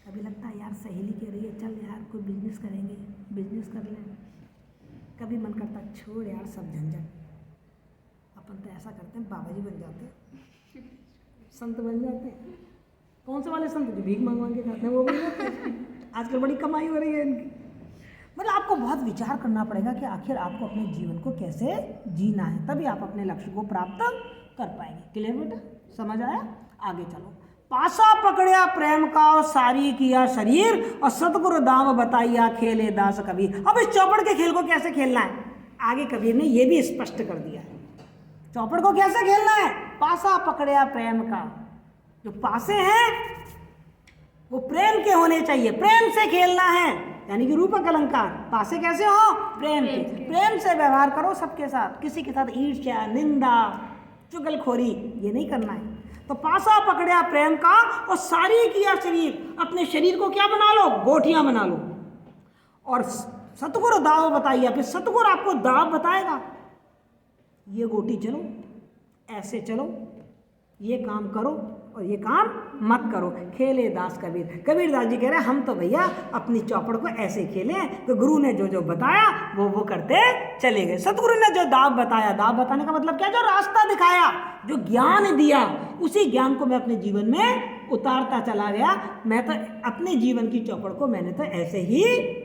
Speaker 1: कभी लगता है यार सहेली कह रही है चल यार कोई बिजनेस करेंगे, बिजनेस कर लें, कभी मन करता छोड़ यार सब झंझट, अपन तो ऐसा करते हैं बाबा जी बन जाते हैं, संत बन जाते हैं। कौन से वाले संत? जो भीख मांग के खाते हैं वो बन जाते हैं। आजकल बड़ी कमाई हो रही है इनकी। मतलब आपको बहुत विचार करना पड़ेगा कि आखिर आपको अपने जीवन को कैसे जीना है, तभी आप अपने लक्ष्य को प्राप्त कर पाएंगे। क्लियर बेटा? समझ आया? आगे चलो। पासा पकड़िया प्रेम का और सारी किया शरीर, और सतगुरु दाम बताइया खेले दास कबीर। अब इस चौपड़ के खेल को कैसे खेलना है आगे कबीर ने ये भी स्पष्ट कर दिया है। चौपड़ को कैसे खेलना है? पासा पकड़िया प्रेम का, जो पासे हैं वो प्रेम के होने चाहिए, प्रेम से खेलना है, यानी कि रूपक अलंकार। पासे कैसे हो? प्रेम के। प्रेम से व्यवहार करो सबके साथ, किसी के साथ ईर्ष्या, निंदा, चुगलखोरी ये नहीं करना है। तो पासा पकड़िया प्रेम का और सारी किया शरीर, अपने शरीर को क्या बना लो? गोटियां बना लो। और सतगुरु दाव बताइए, फिर सतगुरु आपको दाव बताएगा, ये गोटी चलो, ऐसे चलो, ये काम करो और ये काम मत करो। खेले दास कबीर। कबीर दास जी कह रहे हैं हम तो भैया अपनी चौपड़ को ऐसे खेले तो गुरु ने जो जो बताया वो करते चले गए। सतगुरु ने जो दाव बताया, दाव बताने का मतलब क्या, जो रास्ता दिखाया, जो ज्ञान दिया, उसी ज्ञान को मैं अपने जीवन में उतारता चला गया। मैं तो अपने जीवन की चौपड़ को मैंने तो ऐसे ही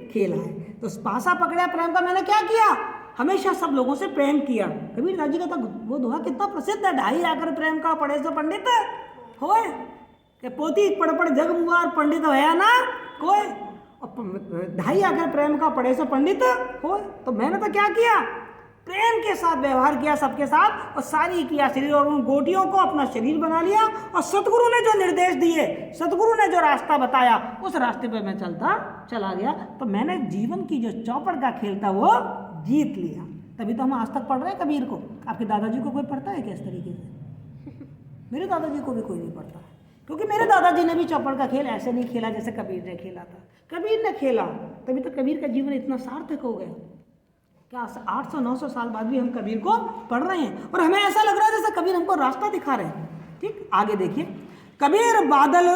Speaker 1: खेला है। तो पासा पकड़ा प्रेम का मैंने क्या किया, हमेशा सब लोगों से प्रेम किया। कबीर दास जी का तो वो दोहा कितना प्रसिद्ध है, ढाई आकर प्रेम का पढ़े सो पंडित होए, के पोती पढ़ जग मुआर पंडित होया ना कोई, और ढाई आकर प्रेम का पढ़े सो पंडित होए। तो मैंने तो क्या किया, प्रेम के साथ व्यवहार किया सबके साथ, और सारी किया शरीर, और उन गोटियों को अपना शरीर बना लिया। और सतगुरु ने जो निर्देश दिए, सतगुरु ने जो रास्ता बताया, उस रास्ते पे मैं चलता चला गया। तो मैंने जीवन की जो चौपड़ का खेल था वो जीत लिया। तभी तो हम आज तक पढ़ रहे हैं कबीर को। आपके दादाजी को कोई पढ़ता है क्या इस तरीके से? मेरे दादाजी को भी कोई नहीं पढ़ता है, क्योंकि मेरे दादाजी ने भी चौपड़ का खेल ऐसे नहीं खेला जैसे कबीर ने खेला था। कबीर ने खेला, तभी तो कबीर का जीवन इतना सार्थक हो गया। क्या 800-900 साल बाद भी हम कबीर को पढ़ रहे हैं, और हमें ऐसा लग रहा है जैसे कबीर हमको रास्ता दिखा रहे हैं। ठीक, आगे देखिए। कबीर बादल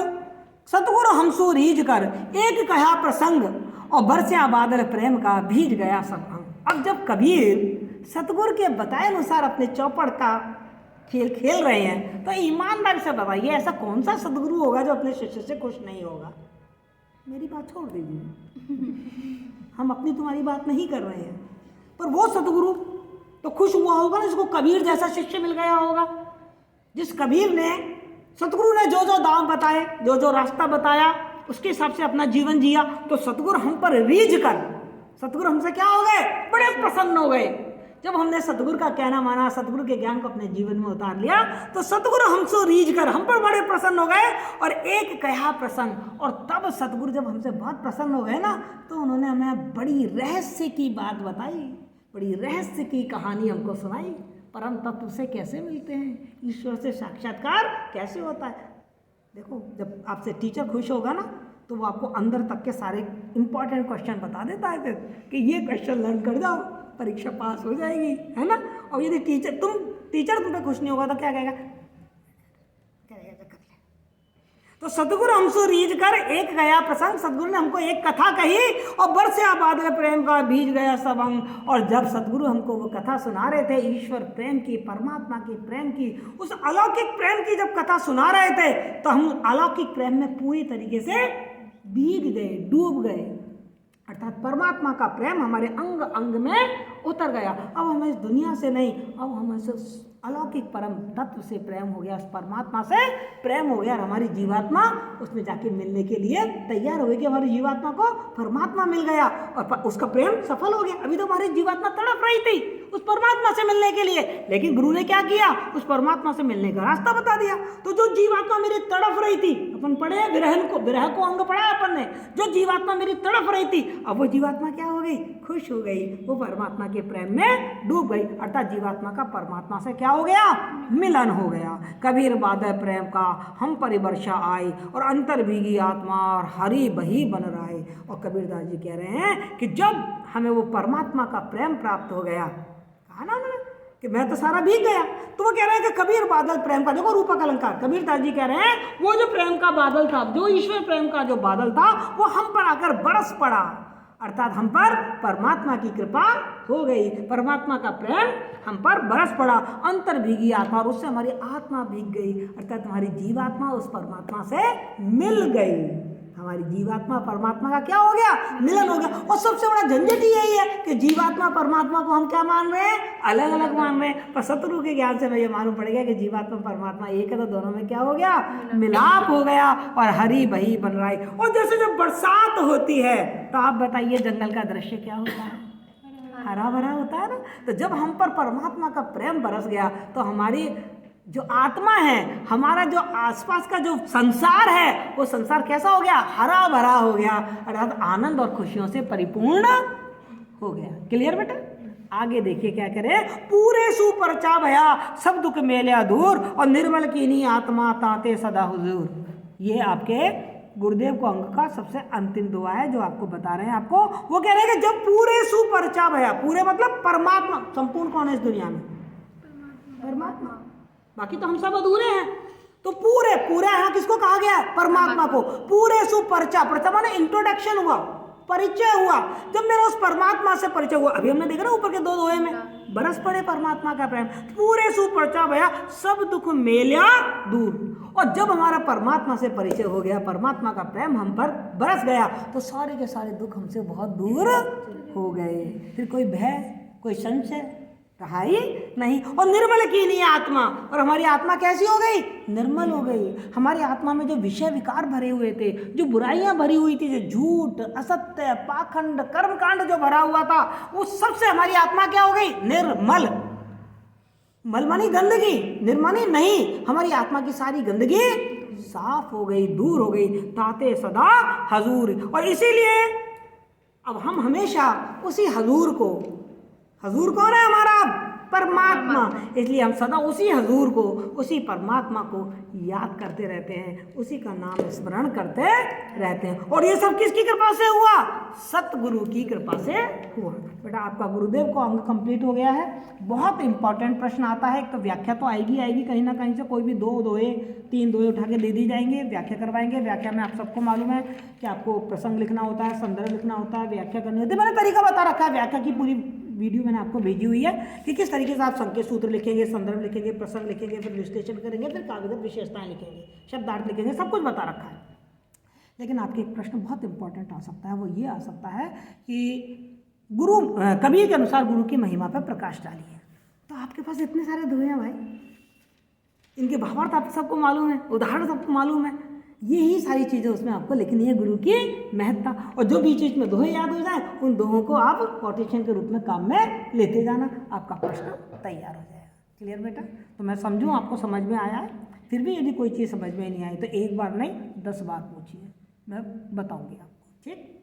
Speaker 1: सतगुरु हमसो रीझ कर, एक कहा प्रसंग, और बरस्या बादल प्रेम का भीज गया सब अंग। अब जब कबीर सतगुरु के बताए अनुसार अपने चौपड़ का खेल खेल रहे हैं, तो ईमानदारी से बताइए ऐसा कौन सा सतगुरु होगा जो अपने शिष्य से खुश नहीं होगा? मेरी बात छोड़ दीजिए, हम अपनी तुम्हारी बात नहीं कर रहे हैं, पर वो सतगुरु तो खुश हुआ होगा ना जिसको कबीर जैसा शिष्य मिल गया होगा। जिस कबीर ने, सतगुरु ने जो जो दाव बताए, जो जो रास्ता बताया, उसके हिसाब से अपना जीवन जिया, तो सतगुरु हम पर रीझ कर, सतगुरु हमसे क्या हो गए, बड़े प्रसन्न हो गए। जब हमने सतगुरु का कहना माना, सतगुरु के ज्ञान को अपने जीवन में उतार लिया, तो सतगुरु हमसे रीझ कर हम पर बड़े प्रसन्न हो गए, और एक कहा प्रसंग। और तब सतगुरु जब हमसे बहुत प्रसन्न हो गए ना, तो उन्होंने हमें बड़ी रहस्य की बात बताई, बड़ी रहस्य की कहानी हमको सुनाई। परम तत्व से कैसे मिलते हैं, ईश्वर से साक्षात्कार कैसे होता है। देखो, जब आपसे टीचर खुश होगा ना, तो वो आपको अंदर तक के सारे इंपॉर्टेंट क्वेश्चन बता देता है, फिर कि ये क्वेश्चन लर्न कर जाओ, परीक्षा पास हो जाएगी, है ना। और यदि टीचर तुम पे खुश नहीं होगा तो क्या कहेगा, तो सतगुरु हमसे रीझ कर एक गया प्रसंग, सतगुरु ने हमको एक कथा कही, और बरसे बादल प्रेम का भीज गया सब अंग। और जब सतगुरु हमको वो कथा सुना रहे थे, ईश्वर प्रेम की, परमात्मा की प्रेम की, उस अलौकिक प्रेम की जब कथा सुना रहे थे, तो हम अलौकिक प्रेम में पूरी तरीके से भीग गए, डूब गए। अर्थात परमात्मा का प्रेम हमारे अंग अंग में उतर गया। अब हमें इस दुनिया से नहीं, अब हमें से अलौकिक परम तत्व से प्रेम हो गया, उस परमात्मा से प्रेम हो गया, और हमारी जीवात्मा उसमें जाके मिलने के लिए तैयार हो गई कि हमारी जीवात्मा को परमात्मा मिल गया, और उसका प्रेम सफल हो गया। अभी तो हमारी जीवात्मा तड़प रही थी उस परमात्मा से मिलने के लिए, लेकिन गुरु ने क्या किया, उस परमात्मा से मिलने का रास्ता बता दिया। तो जो जीवात्मा मेरी तड़प रही थी, अपन पढ़े विरह को अंग पढ़ा अपन ने, जो जीवात्मा मेरी तड़प रही थी, अब वो जीवात्मा क्या हो गई, खुश हो गई, वो परमात्मा के प्रेम में डूब गई। अर्थात जीवात्मा का परमात्मा से क्या हो गया, मिलन हो गया। कबीर बादल प्रेम का हम परिवर्षा आई, और अंतर भीगी आत्मा और हरि बही बन रहा। और कबीरदास जी कह रहे हैं कि जब हमें वो परमात्मा का प्रेम प्राप्त हो गया, कहा ना उन्होंने कि मैं तो सारा भीग गया, तो वो कह रहे हैं कि कबीर बादल प्रेम का, देखो रूपक अलंकार, कबीरदास जी कह रहे हैं वो जो प्रेम का बादल था, जो ईश्वर प्रेम का जो बादल था, वो हम पर आकर बरस पड़ा। अर्थात हम पर परमात्मा की कृपा हो गई, परमात्मा का प्रेम हम पर बरस पड़ा। अंतर भीगी आत्मा, और उससे हमारी आत्मा भीग गई, अर्थात हमारी जीवात्मा उस परमात्मा से मिल गई। हमारी जीवात्मा परमात्मा का क्या हो गया, मिलन हो गया। और सबसे बड़ा झंझट यही है कि जीवात्मा परमात्मा को हम क्या मान रहे हैं, अलग अलग मान रहे हैं। पर सतगुरु के ज्ञान से हमें ये मालूम पड़ेगा कि जीवात्मा परमात्मा एक है, तो दोनों में क्या हो गया, मिलाप हो गया, और हरी बही बन रहा है। और जैसे जब बरसात होती है, तो आप बताइए जंगल का दृश्य क्या होता है, हरा भरा होता है ना। तो जब हम पर परमात्मा का प्रेम बरस गया, तो हमारी जो आत्मा है, हमारा जो आसपास का जो संसार है, वो संसार कैसा हो गया, हरा भरा हो गया, अर्थात आनंद और खुशियों से परिपूर्ण हो गया। क्लियर बेटा? आगे देखिए क्या करे, पूरे सुपरचा भया सब दुख मेल्या दूर, और निर्मल कीनी आत्मा ताते सदा हुजूर। ये आपके गुरुदेव को अंग का सबसे अंतिम दुआ है जो आपको बता रहे हैं आपको। वो कह रहे हैं कि जब पूरे सुपरचा भया, पूरे मतलब परमात्मा, संपूर्ण कौन है इस दुनिया में, परमात्मा, बाकी तो हम सब अधूरे हैं। तो पूरे पूरे यहाँ किसको कहा गया? परमात्मा को। पूरे सुपरिचय, परिचय माने इंट्रोडक्शन हुआ, परिचय हुआ। जब मेरा उस परमात्मा से परिचय हुआ, अभी हमने देखा ना ऊपर के 2 दोहे में, बरस पड़े परमात्मा का प्रेम, पूरे सुपरिचय भया, सब दुख मेल्या दूर। और जब हमारा परमात्मा से परिचय हो गया, परमात्मा का प्रेम हम पर बरस गया, तो सारे के सारे दुख हमसे बहुत दूर हो गए। फिर कोई भय, कोई संशय रहा ही नहीं। और निर्मल की नहीं आत्मा, और हमारी आत्मा कैसी हो गई? निर्मल हो गई। हमारी आत्मा में जो विषय विकार भरे हुए थे, जो बुराइयां भरी हुई थी, जो झूठ, असत्य, पाखंड, कर्मकांड जो भरा हुआ था, वो सबसे हमारी आत्मा क्या हो गई? निर्मल। मल मानी गंदगी, निर्मानी नहीं, हमारी आत्मा की सारी गंदगी साफ हो गई, दूर हो गई। ताते सदा हजूर। और इसीलिए अब हम हमेशा उसी हजूर को, हजूर कौन है? हमारा परमात्मा। इसलिए हम सदा उसी हजूर को, उसी परमात्मा को याद करते रहते हैं, उसी का नाम स्मरण करते रहते हैं। और ये सब किसकी कृपा से हुआ? सतगुरु की कृपा से हुआ। बेटा आपका गुरुदेव को अंग कंप्लीट हो गया है। बहुत इंपॉर्टेंट प्रश्न आता है। एक तो व्याख्या तो आएगी आएगी कहीं ना कहीं से, कोई भी 2 दोहे 3 दोहे उठा के दे दी जाएंगे, व्याख्या करवाएंगे। व्याख्या में आप सबको मालूम है कि आपको प्रसंग लिखना होता है, संदर्भ लिखना होता है, व्याख्या करनी होती है। मैंने तरीका बता रखा है, व्याख्या की पूरी वीडियो मैंने आपको भेजी हुई है कि किस तरीके से आप संकेत सूत्र लिखेंगे, संदर्भ लिखेंगे, प्रसंग लिखेंगे, फिर विश्लेषण करेंगे, फिर काव्यगत विशेषताएं लिखेंगे, शब्दार्थ लिखेंगे, सब कुछ बता रखा है। लेकिन आपके एक प्रश्न बहुत इंपॉर्टेंट आ सकता है, वो ये आ सकता है कि गुरु कबीर के अनुसार गुरु की महिमा पर प्रकाश डालिए। तो आपके पास इतने सारे दोहे हैं भाई, इनके भावार्थ आप सबको मालूम है, उदाहरण सबको मालूम है, यही सारी चीज़ें उसमें आपको लिखनी है, गुरु की महत्ता। और जो भी चीज़ में दोहे याद हो जाए, उन दोहों को आप कोटेशन के रूप में काम में लेते जाना, आपका प्रश्न तैयार हो जाएगा। क्लियर बेटा? तो मैं समझूँ आपको समझ में आया है। फिर भी यदि कोई चीज़ समझ में नहीं आई तो एक बार नहीं 10 बार पूछिए, मैं बताऊँगी आपको। ठीक।